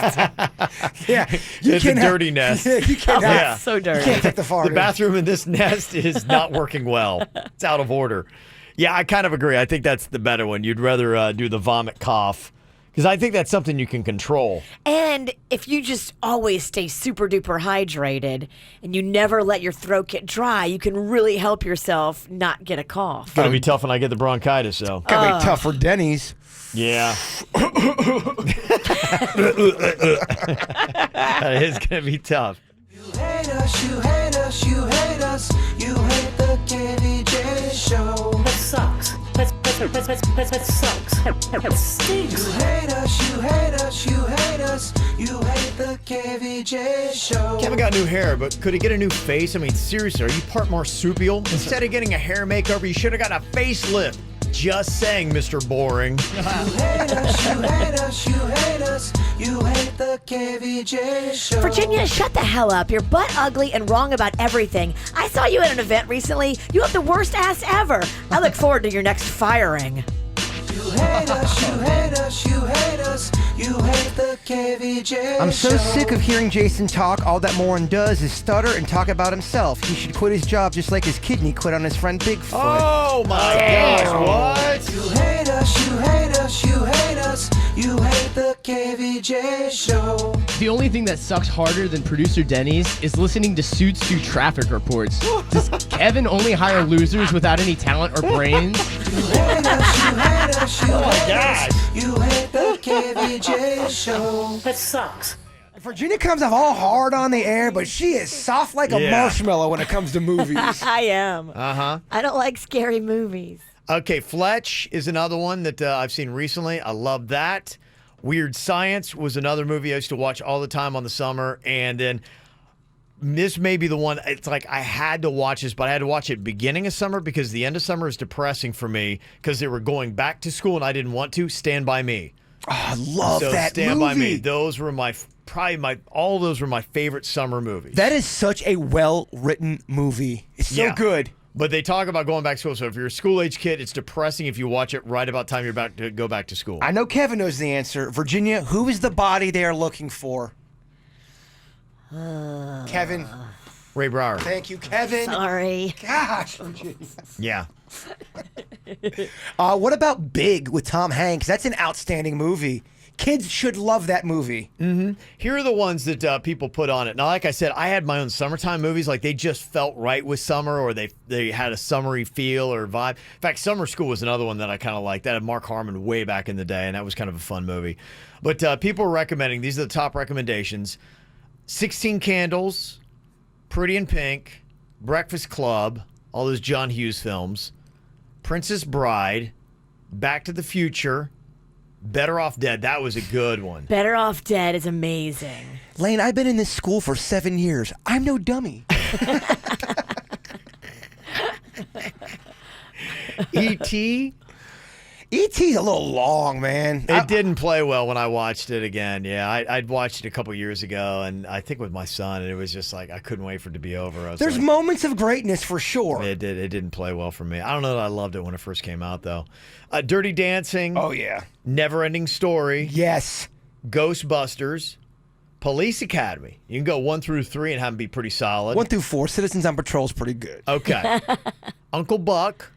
Yeah. You It's a can have- dirty nest. Yeah, you can't Oh, have, Yeah. so you dirty. can't take the fart. the in. bathroom in this nest is not working well. It's out of order. Yeah, I kind of agree. I think that's the better one. You'd rather do the vomit cough because I think that's something you can control. And if you just always stay super duper hydrated and you never let your throat get dry, you can really help yourself not get a cough. Gonna be tough when I get the bronchitis, though. Gotta be tough for Denny's. Yeah. That is gonna be tough. You hate us, you hate us, you hate us. You hate the KVJ show. That sucks. That sucks. That stinks. You hate us, you hate us, you hate us. You hate the KVJ show. Kevin got new hair, but could he get a new face? I mean, seriously, are you part marsupial? Instead of getting a hair makeover, you should have got a facelift. Just saying, Mr. Boring. You hate us, you hate us, you hate us. You hate the KVJ show. Virginia, shut the hell up. You're butt ugly and wrong about everything. I saw you at an event recently. You have the worst ass ever. I look forward to your next firing. You hate us, you hate us, you hate us. You hate the KVJ I'm so show. sick of hearing Jason talk. All that Morin does is stutter and talk about himself. He should quit his job just like his kidney quit on his friend Bigfoot. Oh my gosh, what? You hate us, you hate us, you hate us. You hate the KVJ show. The only thing that sucks harder than producer Denny's is listening to Suits do traffic reports. Does Kevin only hire losers without any talent or brains? You hate us, you hate us, you Oh my hate gosh. us. You hate the KVJ show. That sucks. Virginia comes off all hard on the air, but she is soft like a Yeah. marshmallow when it comes to movies. I am. Uh-huh. I don't like scary movies. Okay, Fletch is another one that I've seen recently. I love that. Weird Science was another movie I used to watch all the time on the summer. And then this may be the one, it's like I had to watch this, but I had to watch it beginning of summer because the end of summer is depressing for me because they were going back to school and I didn't want to. Stand By Me. Oh, I love So that Stand movie. By Me. Those were all those were my favorite summer movies. That is such a well-written movie. It's so Yeah. good. But they talk about going back to school. So if you're a school-age kid, it's depressing if you watch it right about time you're about to go back to school. I know Kevin knows the answer. Virginia, who is the body they are looking for? Kevin. Ray Brower. Thank you, Kevin. Sorry. Gosh, Virginia. Yeah. What about Big with Tom Hanks? That's an outstanding movie. Kids should love that movie. Here are the ones that people put on it. Now, like I said, I had my own summertime movies. Like they just felt right with summer, or they had a summery feel or vibe. In fact, Summer School was another one that I kind of liked. That had Mark Harmon way back in the day, and that was kind of a fun movie. But people are recommending, these are the top recommendations: 16 Candles, Pretty in Pink, Breakfast Club, all those John Hughes films, Princess Bride, Back to the Future, Better Off Dead. That was a good one. Better Off Dead is amazing. Lane, I've been in this school for 7 years. I'm no dummy. E.T., E.T.'s a little long, man. It didn't play well when I watched it again. Yeah, I'd watched it a couple years ago, and I think with my son, and it was just like I couldn't wait for it to be over. I was There's like, moments of greatness for sure. It didn't play well for me. I don't know that I loved it when it first came out, though. Dirty Dancing. Oh, yeah. Never-Ending Story. Yes. Ghostbusters. Police Academy. You can go 1 through 3 and have them be pretty solid. 1 through 4. Citizens on Patrol is pretty good. Okay. Uncle Buck.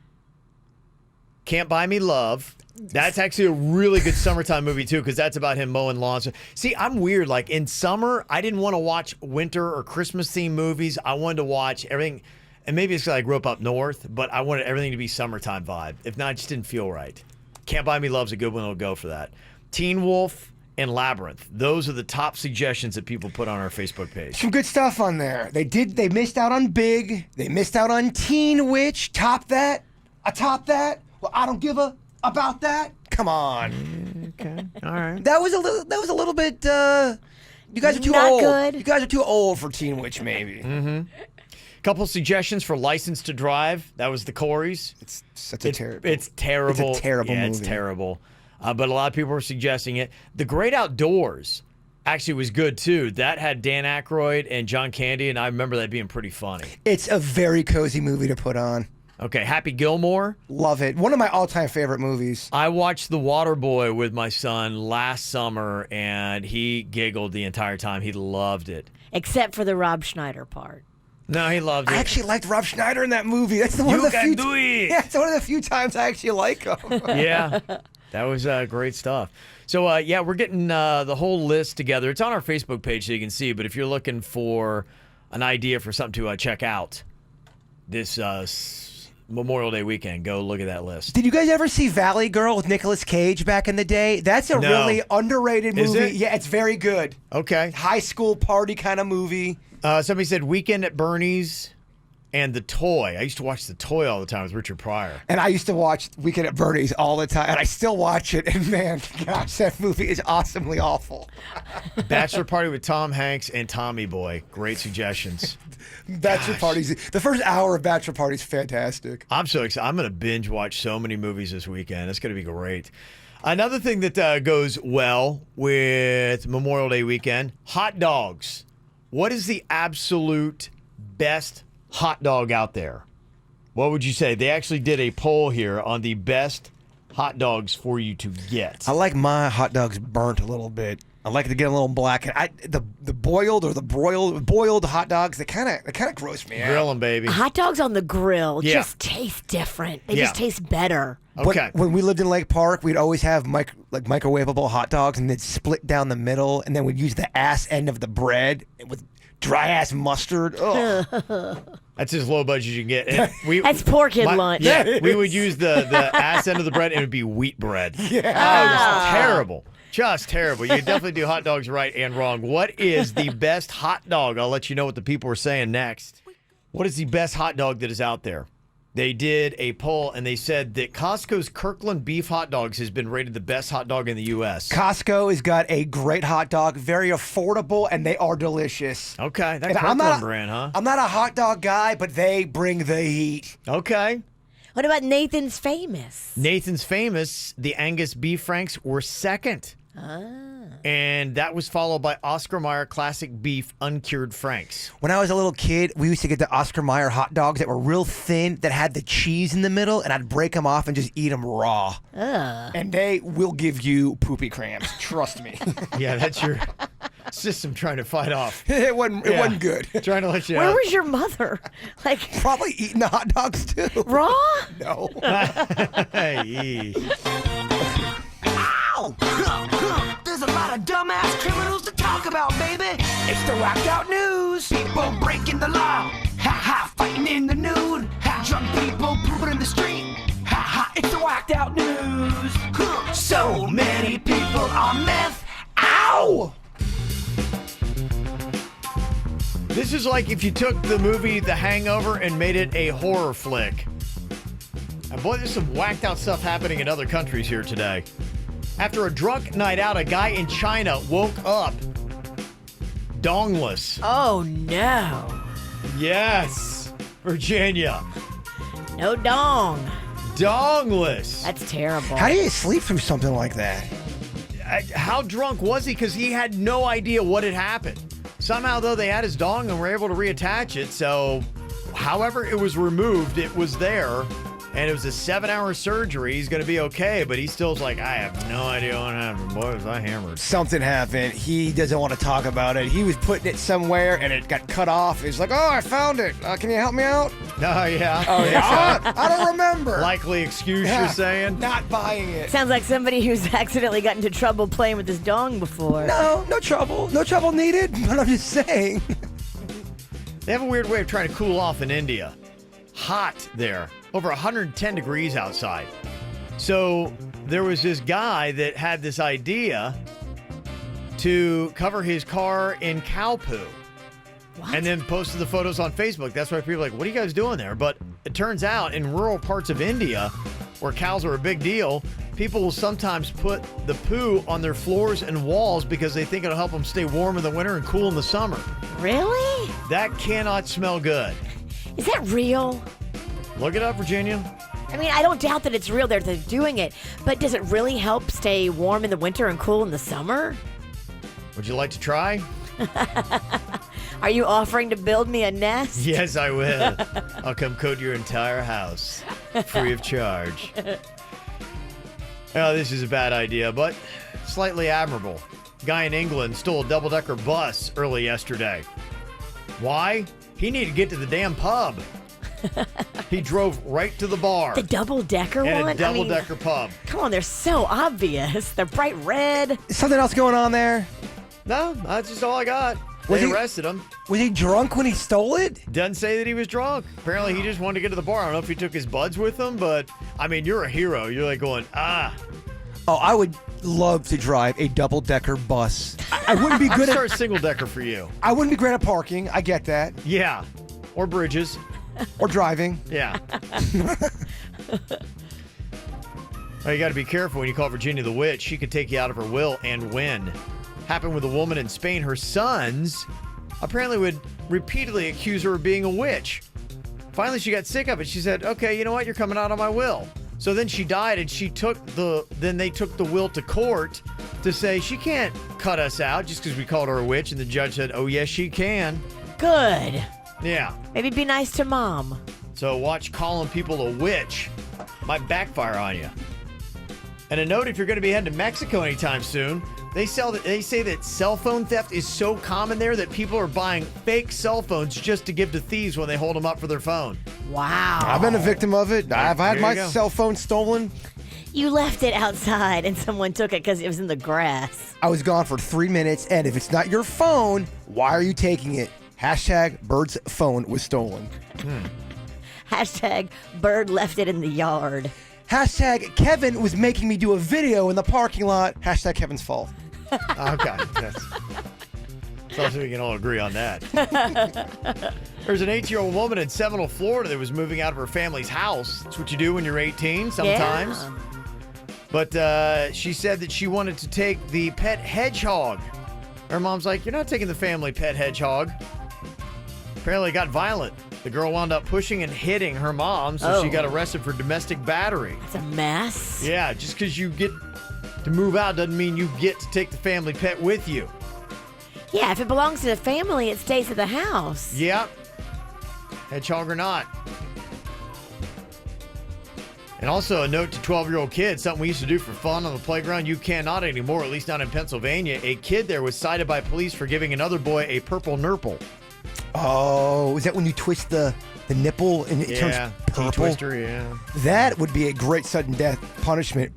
Can't Buy Me Love. That's actually a really good summertime movie, too, because that's about him mowing lawns. See, I'm weird. Like, in summer, I didn't want to watch winter or Christmas-themed movies. I wanted to watch everything, and maybe it's because I grew up north, but I wanted everything to be summertime vibe. If not, it just didn't feel right. Can't Buy Me Love's a good one. It'll go for that. Teen Wolf and Labyrinth. Those are the top suggestions that people put on our Facebook page. Some good stuff on there. They missed out on Big. They missed out on Teen Witch. Top that. Atop that. Well, I don't give a about that. Come on. Okay. All right. That was a little bit. You guys are too Not old. good. You guys are too old for Teen Witch, maybe. Couple suggestions for License to Drive. That was the Corys. It's such a terrible. It's terrible. It's a terrible yeah, movie. It's terrible. But a lot of people were suggesting it. The Great Outdoors actually was good too. That had Dan Aykroyd and John Candy, and I remember that being pretty funny. It's a very cozy movie to put on. Okay, Happy Gilmore. Love it. One of my all-time favorite movies. I watched The Waterboy with my son last summer, and he giggled the entire time. He loved it. Except for the Rob Schneider part. No, he loved it. I actually liked Rob Schneider in that movie. That's the one You of the can few. do it. Yeah, it's one of the few times I actually like him. Yeah, that was great stuff. So, yeah, we're getting the whole list together. It's on our Facebook page so you can see, but if you're looking for an idea for something to check out this Memorial Day weekend, go look at that list. Did you guys ever see Valley Girl with Nicolas Cage back in the day? That's a No. really underrated Is movie. it? Yeah, it's very good. Okay. High school party kind of movie. Somebody said Weekend at Bernie's and The Toy. I used to watch The Toy all the time with Richard Pryor. And I used to watch Weekend at Bernie's all the time, and I still watch it. And man, gosh, that movie is awesomely awful. Bachelor Party with Tom Hanks and Tommy Boy. Great suggestions. Bachelor parties. The first hour of Bachelor Party is fantastic. I'm so excited. I'm going to binge watch so many movies this weekend. It's going to be great. Another thing that goes well with Memorial Day weekend, hot dogs. What is the absolute best hot dog out there? What would you say? They actually did a poll here on the best hot dogs for you to get. I like my hot dogs burnt a little bit. I like to get a little black. The boiled or the boiled hot dogs, they kind of gross me out. Grill 'em, baby. Hot dogs on the grill Yeah. just taste different. They Yeah. just taste better. Okay. When we lived in Lake Park, we'd always have microwavable hot dogs, and they'd split down the middle, and then we'd use the ass end of the bread with dry ass mustard. Ugh. That's as low budget as you can get. And That's poor kid lunch. Yeah, we would use the ass end of the bread, and it would be wheat bread. Yeah. Oh, it was terrible. Just terrible. You definitely do hot dogs right and wrong. What is the best hot dog? I'll let you know what the people are saying next. What is the best hot dog that is out there? They did a poll, and they said that Costco's Kirkland beef hot dogs has been rated the best hot dog in the U.S. Costco has got a great hot dog, very affordable, and they are delicious. Okay, that And Kirkland brand, huh? I'm not a hot dog guy, but they bring the heat. Okay. What about Nathan's Famous? Nathan's Famous, the Angus beef franks were second. And that was followed by Oscar Mayer Classic Beef Uncured Franks. When I was a little kid, we used to get the Oscar Mayer hot dogs that were real thin, that had the cheese in the middle, and I'd break them off and just eat them raw. And they will give you poopy cramps. Trust me. Yeah, that's your system trying to fight off. It wasn't good. Trying to let you Where out. was your mother? Like, Probably eating the hot dogs too. raw? No. Hey. There's a lot of dumbass criminals to talk about, baby. It's the whacked out news. People breaking the law. Ha ha, fighting in the nude. Ha, drunk people pooping in the street. Ha ha, it's the whacked out news. So many people on meth. Ow! This is like if you took the movie The Hangover and made it a horror flick. And boy, there's some whacked out stuff happening in other countries here today. After a drunk night out, a guy in China woke up dongless. Oh, no. Yes, Virginia. No dong. dongless. That's terrible. How do you sleep through something like that? How drunk was he? Because he had no idea what had happened. Somehow, though, they had his dong and were able to reattach it. So, however it was removed, it was there. And it was a 7-hour surgery. He's going to be okay, but he still's like, I have no idea what happened. Boy, was I hammered. Something happened. He doesn't want to talk about it. He was putting it somewhere, and it got cut off. He's like, oh, I found it. Can you help me out? Oh, yeah. Oh, yeah. I don't remember. Likely excuse you're saying? Not buying it. Sounds like somebody who's accidentally got into trouble playing with his dong before. No trouble. No trouble needed, but I'm just saying. They have a weird way of trying to cool off in India. Hot there. Over 110 degrees outside. So there was this guy that had this idea to cover his car in cow poo. What? And then posted the photos on Facebook. That's why people are like, what are you guys doing there? But it turns out in rural parts of India, where cows are a big deal, people will sometimes put the poo on their floors and walls because they think it'll help them stay warm in the winter and cool in the summer. Really? That cannot smell good. Is that real? Look it up, Virginia. I mean, I don't doubt that it's real. They're doing it. But does it really help stay warm in the winter and cool in the summer? Would you like to try? Are you offering to build me a nest? Yes, I will. I'll come coat your entire house free of charge. Oh, this is a bad idea, but slightly admirable. Guy in England stole a double-decker bus early yesterday. Why? He needed to get to the damn pub. He drove right to the bar. The double-decker one? And a double-decker pub. Come on, they're so obvious. They're bright red. Is something else going on there? No, that's just all I got. Was They he- arrested him. Was he drunk when he stole it? Doesn't say that he was drunk. Apparently, he just wanted to get to the bar. I don't know if he took his buds with him, but, I mean, you're a hero. You're like going, Oh, I would love to drive a double-decker bus. I wouldn't be I'll good start at. single-decker for you. I wouldn't be great at parking. I get that. Yeah. Or bridges. Or driving. Yeah. Well, you got to be careful when you call Virginia the witch. She could take you out of her will and win. Happened with a woman in Spain. Her sons apparently would repeatedly accuse her of being a witch. Finally, she got sick of it. She said, okay, you know what? You're coming out of my will. So then she died, and then they took the will to court to say she can't cut us out just because we called her a witch. And the judge said, oh, yes, she can. Good. Yeah. Maybe be nice to Mom. So watch calling people a witch might backfire on you. And a note, if you're going to be heading to Mexico anytime soon, they say that cell phone theft is so common there that people are buying fake cell phones just to give to thieves when they hold them up for their phone. Wow. I've been a victim of it. I've had Here my you go. cell phone stolen. You left it outside and someone took it because it was in the grass. I was gone for 3 minutes, and if it's not your phone, why are you taking it? Hashtag Bird's phone was stolen. Hashtag Bird left it in the yard. Hashtag Kevin was making me do a video in the parking lot. Hashtag Kevin's fault. Okay. That's something we can all agree on that. There's an 18-year-old woman in Seminole, Florida that was moving out of her family's house. That's what you do when you're 18 sometimes. Yeah. But she said that she wanted to take the pet hedgehog. Her mom's like, you're not taking the family pet hedgehog. Apparently it got violent. The girl wound up pushing and hitting her mom, so she Oh. got arrested for domestic battery. It's a mess. Yeah, just because you get to move out doesn't mean you get to take the family pet with you. Yeah, if it belongs to the family, it stays at the house. Yep. Hedgehog or not. And also a note to 12-year-old kids, something we used to do for fun on the playground, you cannot anymore, at least not in Pennsylvania. A kid there was cited by police for giving another boy a purple nurple. Oh, is that when you twist the nipple and it turns purple? T-twister, yeah. That would be a great sudden death punishment.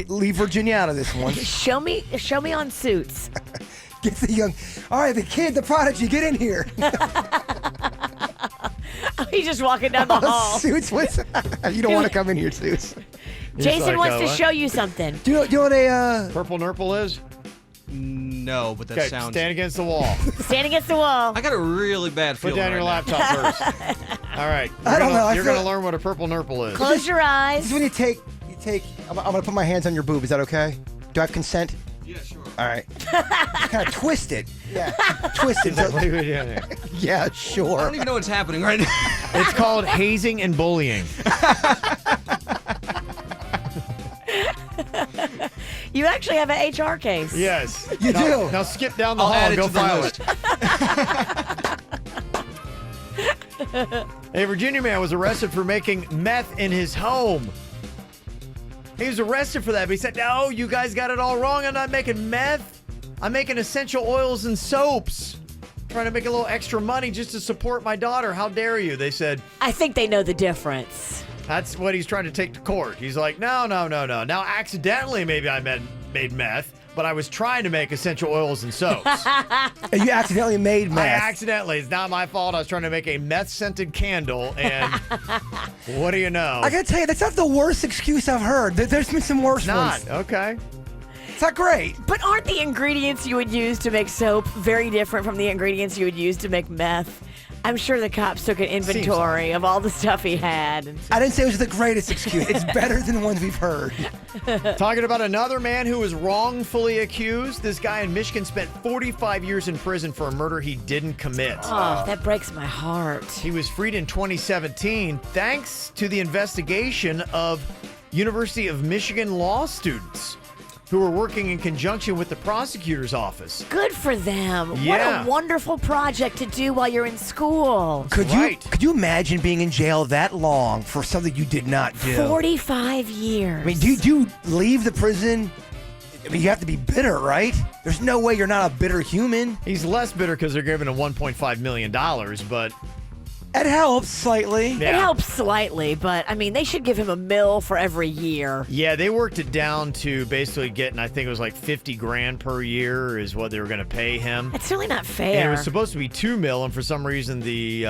Leave Virginia out of this one. Show me on Suits. Get the young. All right, the kid, the prodigy, get in here. He's just walking down the hall. Suits, what's you don't want to come in here, Suits. Jason like, wants to what? show you something. Do you know what a Purple nurple is? No, but that Okay, sounds. stand against the wall. Stand against the wall. I got a really bad Put feeling. down your right now. laptop first. All right. I don't know, I You're feel- going to learn what a purple nurple is. Close your This eyes. is when you take. I'm gonna put my hands on your boob. Is that okay? Do I have consent? Yeah, sure. All right. Kind of twist it. Yeah. Twist it. What are we doing here? Yeah, I sure. don't even know what's happening right now. It's called hazing and bullying. You actually have an HR case. Yes. You now, do. Now skip down the I'll hall add and it go to the file list. it. A Virginia man was arrested for making meth in his home. He was arrested for that, but he said, no, you guys got it all wrong. I'm not making meth. I'm making essential oils and soaps. Trying to make a little extra money just to support my daughter. How dare you? They said, I think they know the difference. that's what he's trying to take to court. He's like, no. Now, accidentally, maybe I made meth, but I was trying to make essential oils and soaps. And you accidentally made I meth. accidentally. It's not my fault. I was trying to make a meth-scented candle, and what do you know? I gotta tell you, that's not the worst excuse I've heard. There's been some worse Not. ones. Okay. It's not great. But aren't the ingredients you would use to make soap very different from the ingredients you would use to make meth? I'm sure the cops took an inventory of all the stuff he had. I didn't say it was the greatest excuse. It's better than ones we've heard. Talking about another man who was wrongfully accused. This guy in Michigan spent 45 years in prison for a murder he didn't commit. Oh, that breaks my heart. He was freed in 2017 thanks to the investigation of University of Michigan law students who were working in conjunction with the prosecutor's office. Good for them. Yeah. What a wonderful project to do while you're in school. Could Right. you imagine being in jail that long for something you did not do? 45 years. I mean, do you leave the prison? I mean, you have to be bitter, right? There's no way you're not a bitter human. He's less bitter because they're giving him $1.5 million, but It helps slightly. yeah. It helps slightly, but I mean, they should give him $1 million for every year. Yeah, they worked it down to basically getting, I think it was like 50 grand per year is what they were going to pay him. It's really not And fair. it was supposed to be $2 million, and for some reason the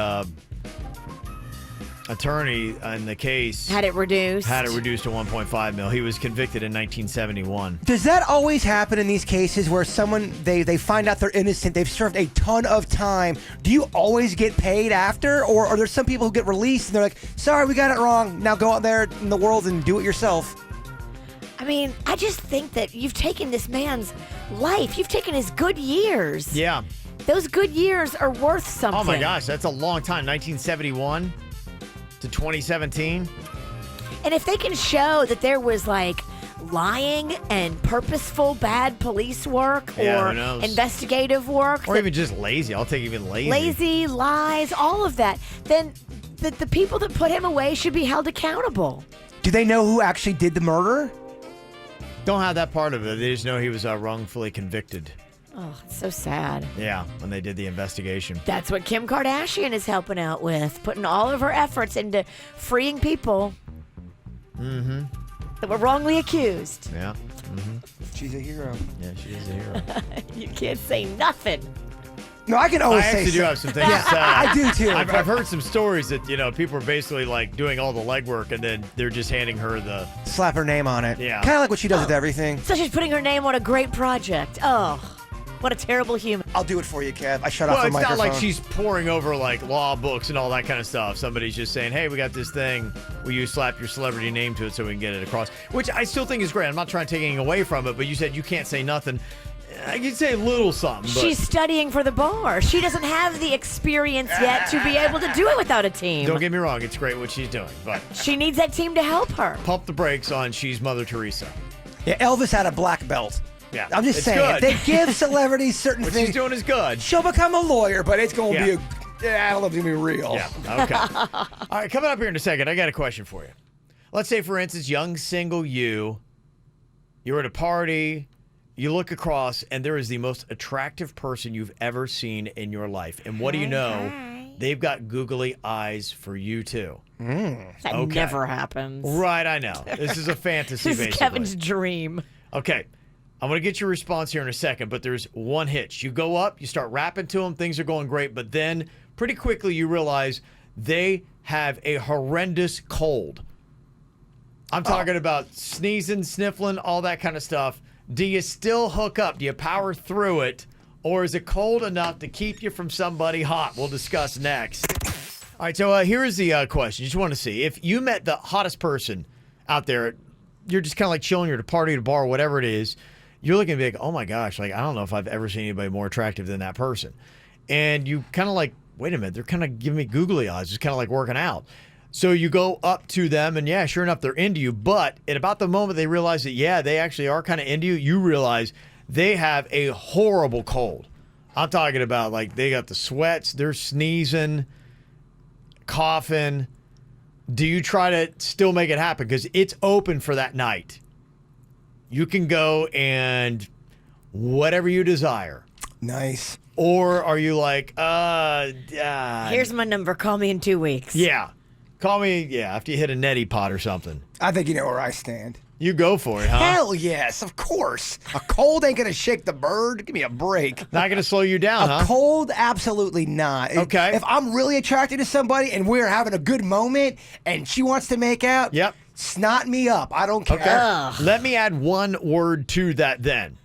attorney in the case Had it reduced. had it reduced to $1.5 million. He was convicted in 1971. Does that always happen in these cases where someone they find out they're innocent, they've served a ton of time? Do you always get paid after, or are there some people who get released and they're like, "Sorry, we got it wrong. Now go out there in the world and do it yourself"? I mean, I just think that you've taken this man's life. You've taken his good years. Yeah. Those good years are worth something. Oh my gosh, that's a long time. 1971 to 2017. And if they can show that there was like lying and purposeful bad police work Yeah, or who knows? investigative work, Or that- even just lazy. I'll take even lazy. lazy, lies, all of that, then the people that put him away should be held accountable. Do they know who actually did the murder? Don't have that part of it. They just know he was wrongfully convicted. Oh, it's so sad. Yeah, when they did the investigation. That's what Kim Kardashian is helping out with, putting all of her efforts into freeing people that were wrongly accused. Yeah. She's a hero. Yeah, she is a hero. You can't say nothing. No, I can always I say actually do so. have some things to say. I do too. I've heard some stories that, people are basically like doing all the legwork and then they're just handing her the. Slap her name on it. Yeah. Kind of like what she does with everything. So she's putting her name on a great project. Oh, what a terrible human. I'll do it for you, Kev. I shut off Well, the it's microphone. not like she's pouring over like law books and all that kind of stuff. Somebody's just saying, hey, we got this thing. Will you slap your celebrity name to it so we can get it across? Which I still think is great. I'm not trying to take anything away from it, but you said you can't say nothing. I can say a little something, but She's studying for the bar. She doesn't have the experience yet to be able to do it without a team. don't get me wrong. It's great what she's doing, but She needs that team to help her. pump the brakes on she's Mother Teresa. Yeah, Elvis had a black belt. Yeah, I'm just it's saying, good. if they give celebrities certain What things, she's doing is good. she'll become a lawyer, but it's going to Yeah. be I don't know if it's going to be real. Yeah, okay. All right, coming up here in a second, I got a question for you. Let's say, for instance, young single you're at a party, you look across, and there is the most attractive person you've ever seen in your life. And what do you know? They've got googly eyes for you, too. That Okay. never happens. Right, I know. This is a fantasy, This is basically. Kevin's dream. Okay. I'm going to get your response here in a second, but there's one hitch. You go up, you start rapping to them, things are going great, but then pretty quickly you realize they have a horrendous cold. I'm talking about sneezing, sniffling, all that kind of stuff. Do you still hook up? Do you power through it? Or is it cold enough to keep you from somebody hot? We'll discuss next. All right, so here is the question. Just want to see. If you met the hottest person out there, you're just kind of like chilling, you're at a party, at a bar, whatever it is, you're looking to be like, oh my gosh, like I don't know if I've ever seen anybody more attractive than that person. And you kind of like, wait a minute, they're kind of giving me googly eyes, just kind of like working out. So you go up to them, and yeah, sure enough, they're into you. But at about the moment they realize that, yeah, they actually are kind of into you, you realize they have a horrible cold. I'm talking about, like, they got the sweats, they're sneezing, coughing. Do you try to still make it happen? Because it's open for that night. You can go and whatever you desire. Nice. Or are you like, Here's my number. Call me in 2 weeks. yeah, call me, after you hit a neti pot or something. I think you know where I stand. You go for it, huh? Hell yes, of course. A cold ain't gonna shake the bird. Give me a break. Not going to slow you down, huh? A cold, absolutely not. Okay. If I'm really attracted to somebody and we're having a good moment and she wants to make out, Yep. snot me up. I don't care. Okay. Let me add one word to that then.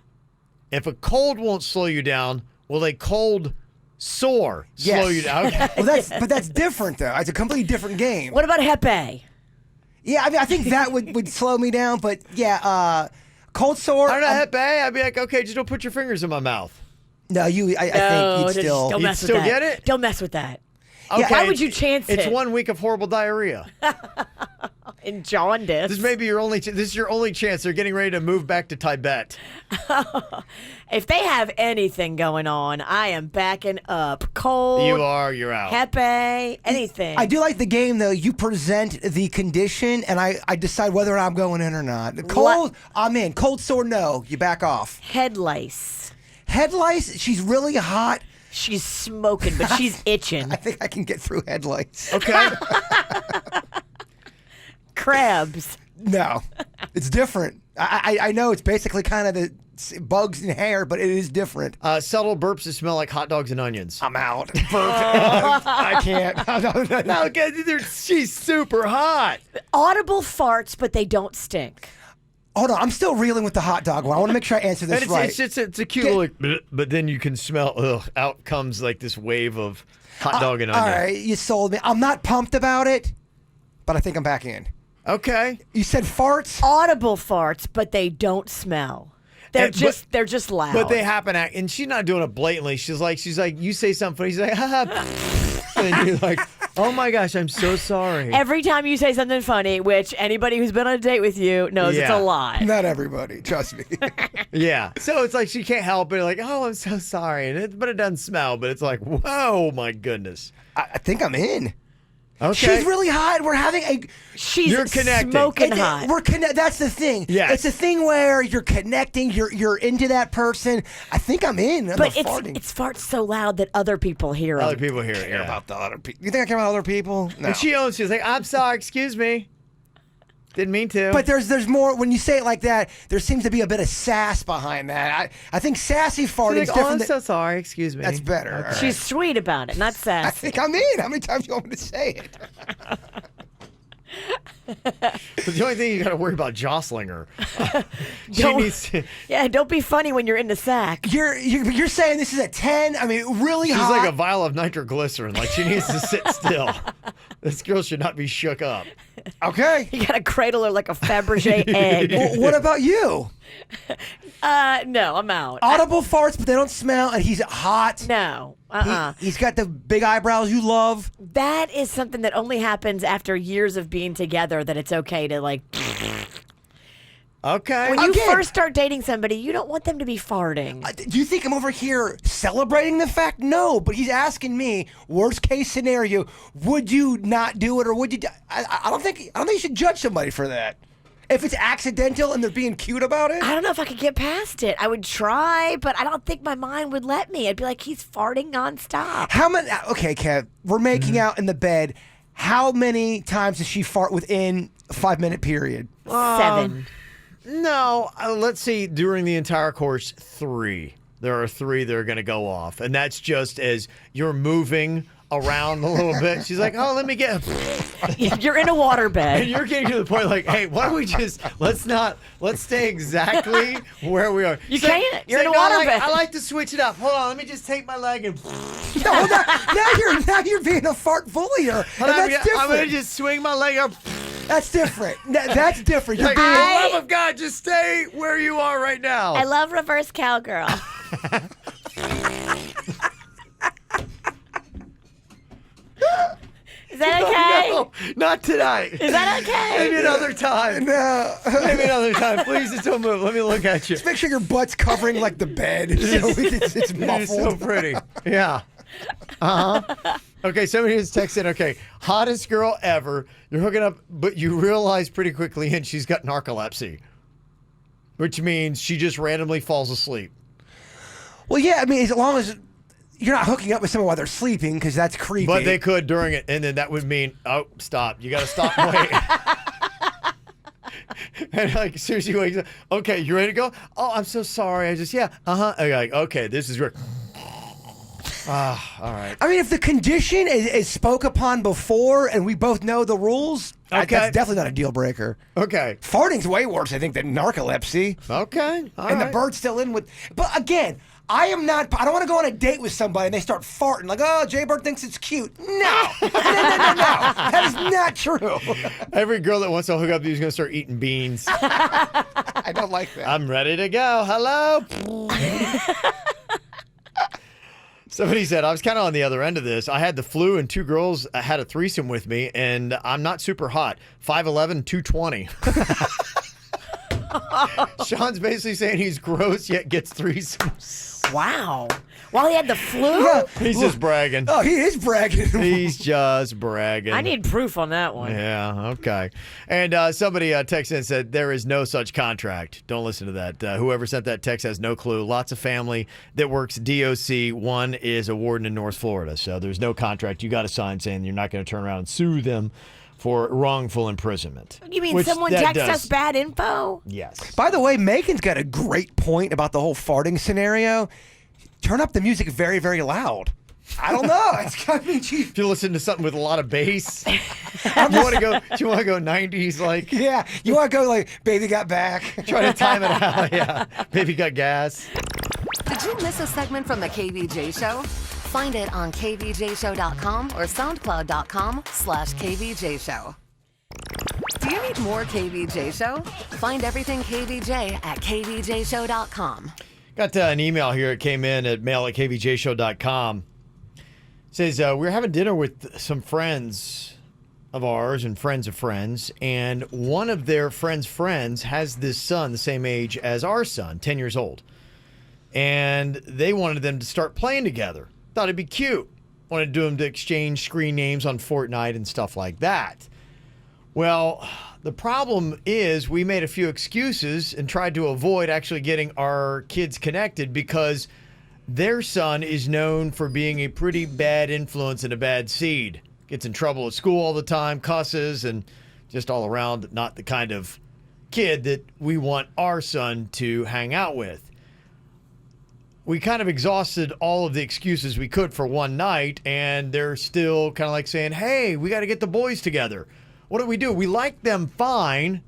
If a cold won't slow you down, will a cold sore slow Yes. you down? Okay. Well, that's different though. It's a completely different game. What about Hepe? Yeah, I mean, I think that would slow me down. But yeah, cold sore. I don't know, Hepe. I'd be like, okay, just don't put your fingers in my mouth. No, I think you'd still. Don't You'd mess with still that. get it? Don't mess with that. Okay, Why would you chance It's it? 1 week of horrible diarrhea. In jaundice. This may be your only. This is your only chance. They're getting ready to move back to Tibet. If they have anything going on, I am backing up. Cold. You are. You're out. Hepe. Anything. I do like the game though. You present the condition, and I decide whether I'm going in or not. Cold, I'm in. Cold sore, no. You back off. Head lice. Head lice. She's really hot. She's smoking, but she's itching. I think I can get through head lice. Okay. Crabs. No, it's different. I know it's basically kind of the bugs and hair, but it is different. Subtle burps that smell like hot dogs and onions. I'm out. I can't. No, because she's super hot. Audible farts, but they don't stink. Hold on, I'm still reeling with the hot dog one. I want to make sure I answer this And right. it's a cute little, but then you can smell. Out comes like this wave of hot dog and onion. All right, you sold me. I'm not pumped about it, but I think I'm back in. Okay. You said farts. Audible farts, but they don't smell. They're just loud. But they happen, and she's not doing it blatantly. She's like, you say something funny. She's like, and you're like, oh my gosh, I'm so sorry. Every time you say something funny, which anybody who's been on a date with you knows it's a lie. Not everybody, trust me. Yeah. So it's like she can't help it. Like, oh, I'm so sorry. But it doesn't smell. But it's like, whoa, my goodness. I think I'm in. Okay. She's really hot. We're having a. You're connecting. Smoking hot. That's the thing. Yes. It's a thing where you're connecting. You're into that person. I think I'm in. But it's farts so loud that other people hear them. Other people hear it. care Yeah. about the other people. You think I care about other people? No. And she owns. She's like, I'm sorry. Excuse me. Didn't mean to. But there's more when you say it like that. There seems to be a bit of sass behind that. I think sassy farting is like, different. oh, I'm than- so sorry. Excuse me. That's better. All right. She's sweet about it, not I sassy. think I'm in. How many times do you want me to say it? But the only thing you got to worry about jostling her. She Don't- needs to. Yeah, don't be funny when you're in the sack. You're saying this is a 10? I mean, really She's hot. like a vial of nitroglycerin. Like she needs to sit still. This girl should not be shook up. Okay. You gotta cradle her like a Fabergé egg. Well, what about you? No, I'm out. Audible farts, but they don't smell, and he's hot. No. He's got the big eyebrows you love. That is something that only happens after years of being together, that it's okay to like. Okay. When you Again- first start dating somebody, you don't want them to be farting. Do you think I'm over here celebrating the fact? No, but he's asking me, worst case scenario, would you not do it, or would you? I don't think you should judge somebody for that. If it's accidental and they're being cute about it. I don't know if I could get past it. I would try, but I don't think my mind would let me. I'd be like, he's farting nonstop. How many? Okay, Kev, we're making out in the bed. How many times does she fart within a 5-minute period? 7. No, let's see. During the entire course, 3. There are 3 that are going to go off, and that's just as you're moving around a little bit. She's like, "Oh, let me get." You're in a waterbed. And you're getting to the point like, "Hey, why don't we just let's stay exactly where we are." You Say- can't. You're say, in a "No, waterbed." I like to switch it up. Hold on, let me just take my leg and. No, now you're being a fart bullier, and that's different. I'm gonna just swing my leg up. That's different. That's different. You're Like, being. for the love of God, just stay where you are right now. I love reverse cowgirl. Is that okay? No, not tonight. Is that okay? Maybe another time. No. Maybe another time. Please just don't move. Let me look at you. Just make sure your butt's covering like the bed, so it's It is muffled. so pretty. Yeah. Okay, somebody has texted, okay, hottest girl ever. You're hooking up, but you realize pretty quickly, and she's got narcolepsy, which means she just randomly falls asleep. Well, yeah, I mean, as long as you're not hooking up with someone while they're sleeping, because that's creepy. But they could during it, and then that would mean, oh, stop. You got to stop and wait. And like, seriously, wakes up. Okay, you ready to go? Oh, I'm so sorry. I just, Like, okay, this is real. All right. I mean, if the condition is spoke upon before and we both know the rules, Okay. that's definitely not a deal breaker. Okay. Farting's way worse, I think, than narcolepsy. Okay. All And right. the bird's still in with. But again, I don't want to go on a date with somebody and they start farting like, oh, Jay Bird thinks it's cute. No. No. That is not true. Every girl that wants to hook up with you is going to start eating beans. I don't like that. I'm ready to go. Hello. Somebody said, I was kind of on the other end of this. I had the flu and two girls had a threesome with me, and I'm not super hot. 5'11", 220. Sean's basically saying he's gross yet gets threesomes. Wow. While he had the flu? Yeah. He's just bragging. Oh, he is bragging. He's just bragging. I need proof on that one. Yeah, okay. And somebody texted in and said, there is no such contract. Don't listen to that. Whoever sent that text has no clue. Lots of family that works DOC. One is a warden in North Florida. So there's no contract. You got to sign saying you're not going to turn around and sue them for wrongful imprisonment. You mean Which someone that texted does. us bad info? Yes. By the way, Megan's got a great point about the whole farting scenario. Turn up the music very, very loud. I don't know. It's got me cheap. If you listen to something with a lot of bass, do you want to go 90s like? Yeah, you want to go like, baby got back. Try to time it out. Yeah. Baby got gas. Did you miss a segment from the KVJ Show? Find it on kvjshow.com or soundcloud.com/KVJ Show. Do you need more KVJ Show? Find everything KVJ at kvjshow.com. Got an email here. It came in at mail@kvjshow.com. Says, we're having dinner with some friends of ours and friends of friends, and one of their friends has this son the same age as our son, 10 years old. And they wanted them to start playing together. Thought it'd be cute. Wanted to do them to exchange screen names on Fortnite and stuff like that. Well, the problem is we made a few excuses and tried to avoid actually getting our kids connected because their son is known for being a pretty bad influence and a bad seed. Gets in trouble at school all the time, cusses, and just all around not the kind of kid that we want our son to hang out with. We kind of exhausted all of the excuses we could for one night, and they're still kind of like saying, hey, we got to get the boys together. What do? We like them fine,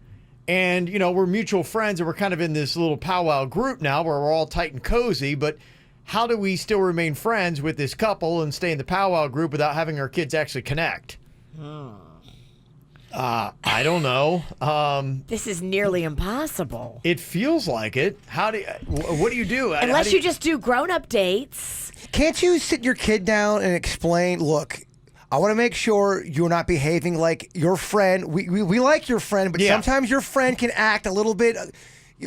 and, you know, we're mutual friends, and we're kind of in this little powwow group now where we're all tight and cozy, but how do we still remain friends with this couple and stay in the powwow group without having our kids actually connect? I don't know. This is nearly impossible. It feels like it. What do you do? Unless you just do grown-up dates. Can't you sit your kid down and explain, look, I want to make sure you're not behaving like your friend. We like your friend, but Yeah. sometimes your friend can act a little bit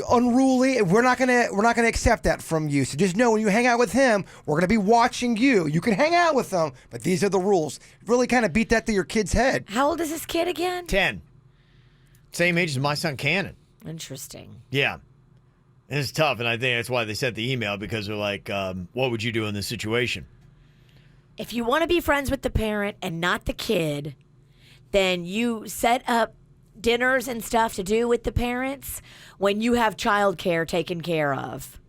unruly, and we're not gonna accept that from you. So just know when you hang out with him, we're gonna be watching you. You can hang out with them, but these are the rules. Really kind of beat that to your kid's head. How old is this kid again? 10. Same age as my son Cannon. Interesting. Yeah. And it's tough, and I think that's why they sent the email, because they're like, what would you do in this situation? If you want to be friends with the parent and not the kid, then you set up dinners and stuff to do with the parents when you have childcare taken care of.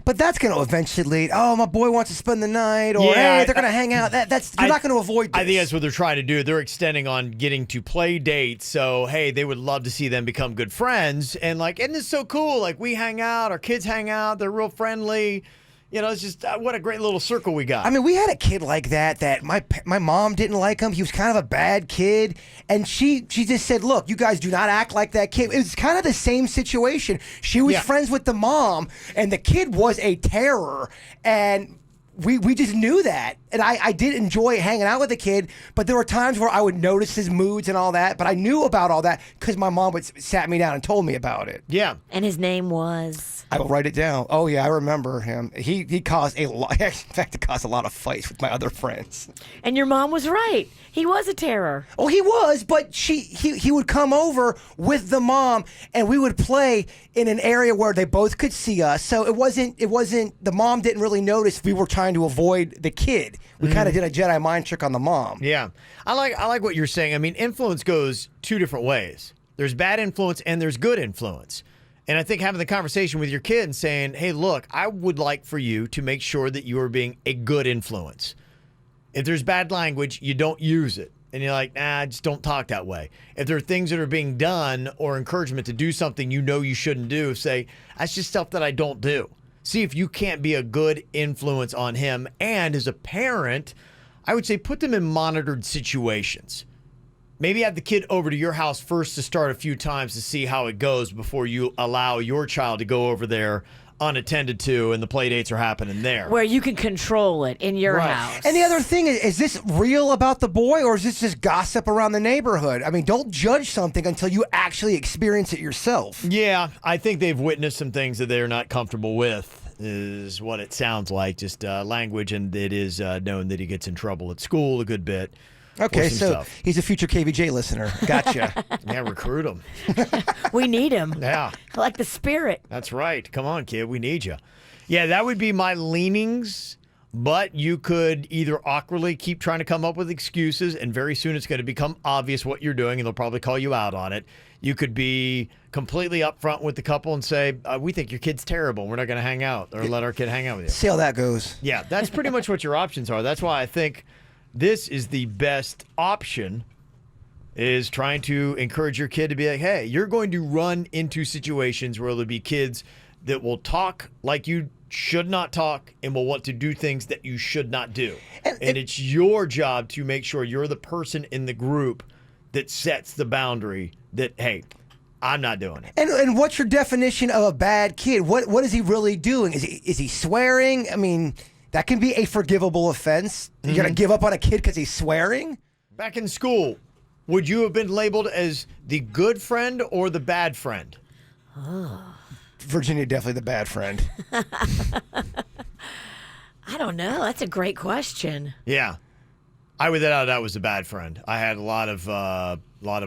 But that's going to eventually lead, oh, my boy wants to spend the night, or Yeah, hey, they're going to hang out. You're not going to avoid this. I think that's what they're trying to do. They're extending on getting to play dates. So, hey, they would love to see them become good friends. And, like, isn't this so cool? Like, we hang out, our kids hang out, they're real friendly. You know, it's just what a great little circle we got. I mean, we had a kid like that my mom didn't like him. He was kind of a bad kid. And she just said, look, you guys do not act like that kid. It was kind of the same situation. She was Yeah. friends with the mom, and the kid was a terror. And we just knew that. And I did enjoy hanging out with the kid, but there were times where I would notice his moods and all that. But I knew about all that because my mom would sat me down and told me about it. Yeah. And his name was? I will write it down. Oh yeah, I remember him. He caused a lot. In fact, it caused a lot of fights with my other friends. And your mom was right. He was a terror. Oh, he was, but he would come over with the mom, and we would play in an area where they both could see us. So it wasn't the mom didn't really notice we were trying to avoid the kid. We kind of did a Jedi mind trick on the mom. Yeah. I like what you're saying. I mean, influence goes two different ways. There's bad influence and there's good influence. And I think having the conversation with your kid and saying, hey, look, I would like for you to make sure that you are being a good influence. If there's bad language, you don't use it. And you're like, nah, just don't talk that way. If there are things that are being done or encouragement to do something you know you shouldn't do, say, that's just stuff that I don't do. See if you can't be a good influence on him. And as a parent, I would say put them in monitored situations. Maybe have the kid over to your house first to start a few times to see how it goes before you allow your child to go over there unattended to and the play dates are happening there. Where you can control it in your house. And the other thing is this real about the boy or is this just gossip around the neighborhood? I mean, don't judge something until you actually experience it yourself. Yeah, I think they've witnessed some things that they're not comfortable with is what it sounds like, just language, and it is known that he gets in trouble at school a good bit. Okay, so he's a future KVJ listener. Gotcha. Yeah, recruit him. We need him. Yeah. Like the spirit. That's right. Come on, kid. We need you. Yeah, that would be my leanings, but you could either awkwardly keep trying to come up with excuses, and very soon it's going to become obvious what you're doing, and they'll probably call you out on it. You could be completely upfront with the couple and say, we think your kid's terrible. We're not going to hang out or let our kid hang out with you. See how that goes. Yeah, that's pretty much what your options are. That's why I think this is the best option, is trying to encourage your kid to be like, hey, you're going to run into situations where there'll be kids that will talk like you should not talk and will want to do things that you should not do. And it's your job to make sure you're the person in the group that sets the boundary that, hey, I'm not doing it. And what's your definition of a bad kid? What is he really doing? Is he swearing? I mean, that can be a forgivable offense. You're going to give up on a kid because he's swearing? Back in school, would you have been labeled as the good friend or the bad friend? Oh. Virginia, definitely the bad friend. I don't know. That's a great question. Yeah. I would that was a bad friend. I had a lot of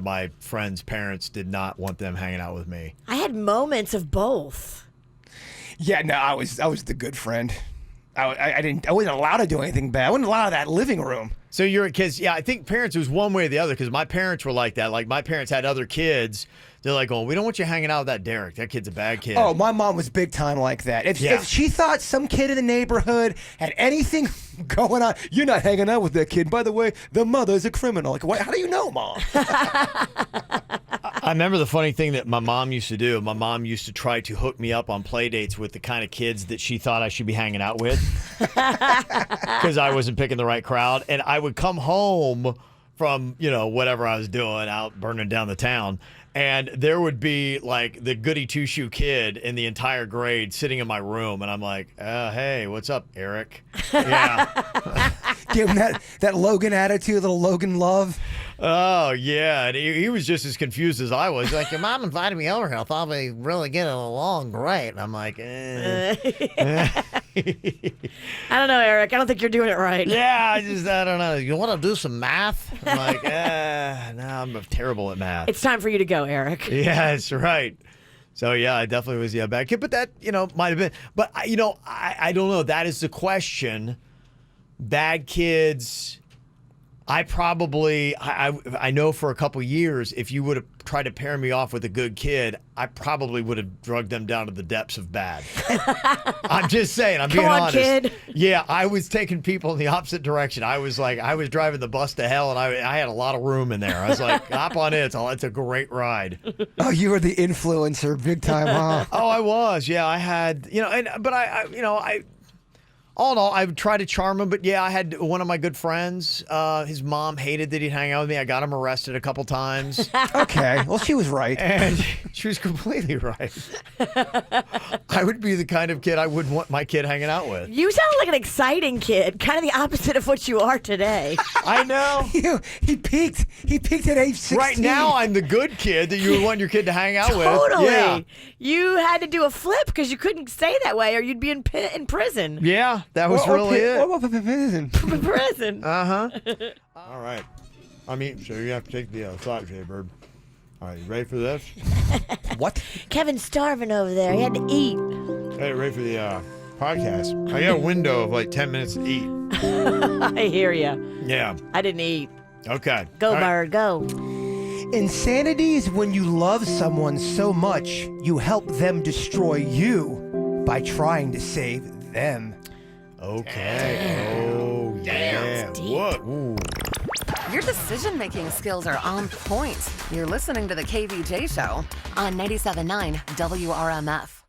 my friends' parents did not want them hanging out with me. I had moments of both. Yeah, no, I was the good friend. I wasn't allowed to do anything bad. I wasn't allowed that living room. So you're a kid. Yeah, I think parents, it was one way or the other, because my parents were like that. Like, my parents had other kids. They're like, oh, we don't want you hanging out with that Derek. That kid's a bad kid. Oh, my mom was big time like that. If she thought some kid in the neighborhood had anything going on, you're not hanging out with that kid. By the way, the mother's a criminal. Like, what? How do you know, Mom? I remember the funny thing that my mom used to do. My mom used to try to hook me up on play dates with the kind of kids that she thought I should be hanging out with because I wasn't picking the right crowd. And I would come home from, whatever I was doing, out burning down the town. And there would be like the goody two-shoe kid in the entire grade sitting in my room. And I'm like, hey, what's up, Eric? Yeah. Give him that Logan attitude, little Logan love. Oh, yeah. And he was just as confused as I was. He's like, your mom invited me over here. I thought we really getting along great. And I'm like, I don't know, Eric. I don't think you're doing it right. Yeah, I don't know. You want to do some math? I'm like, no, I'm terrible at math. It's time for you to go, Eric. Yeah, that's right. So, yeah, I definitely was a bad kid. But that, might have been. But, I don't know. That is the question. Bad kids, I know for a couple years, if you would have tried to pair me off with a good kid, I probably would have drugged them down to the depths of bad. I'm just saying, I'm being honest. Kid. Yeah, I was taking people in the opposite direction. I was driving the bus to hell, and I had a lot of room in there. I was like, hop on in. It's a great ride. Oh, you were the influencer big time, huh? Oh, I was. Yeah, I had, all in all, I would try to charm him. But yeah, I had one of my good friends. His mom hated that he'd hang out with me. I got him arrested a couple times. Okay, well, she was right. And she was completely right. I would be the kind of kid I wouldn't want my kid hanging out with. You sound like an exciting kid, kind of the opposite of what you are today. I know. He peaked. He peaked at age 16. Right now, I'm the good kid that you would want your kid to hang out with. Totally. Yeah. You had to do a flip because you couldn't stay that way or you'd be in prison. Yeah, that was really it. Prison. Uh-huh. All right. I mean, so you have to take the thought, Jay-Bird. All right, you ready for this? What? Kevin's starving over there. He had to eat. Hey, ready for the podcast? I got a window of like 10 minutes to eat. I hear you. Yeah. I didn't eat. Okay. Go, All right. bird, go. Insanity is when you love someone so much you help them destroy you by trying to save them. Okay. Oh, yeah. That's deep. What? Ooh. Your decision-making skills are on point. You're listening to the KVJ Show on 97.9 WRMF.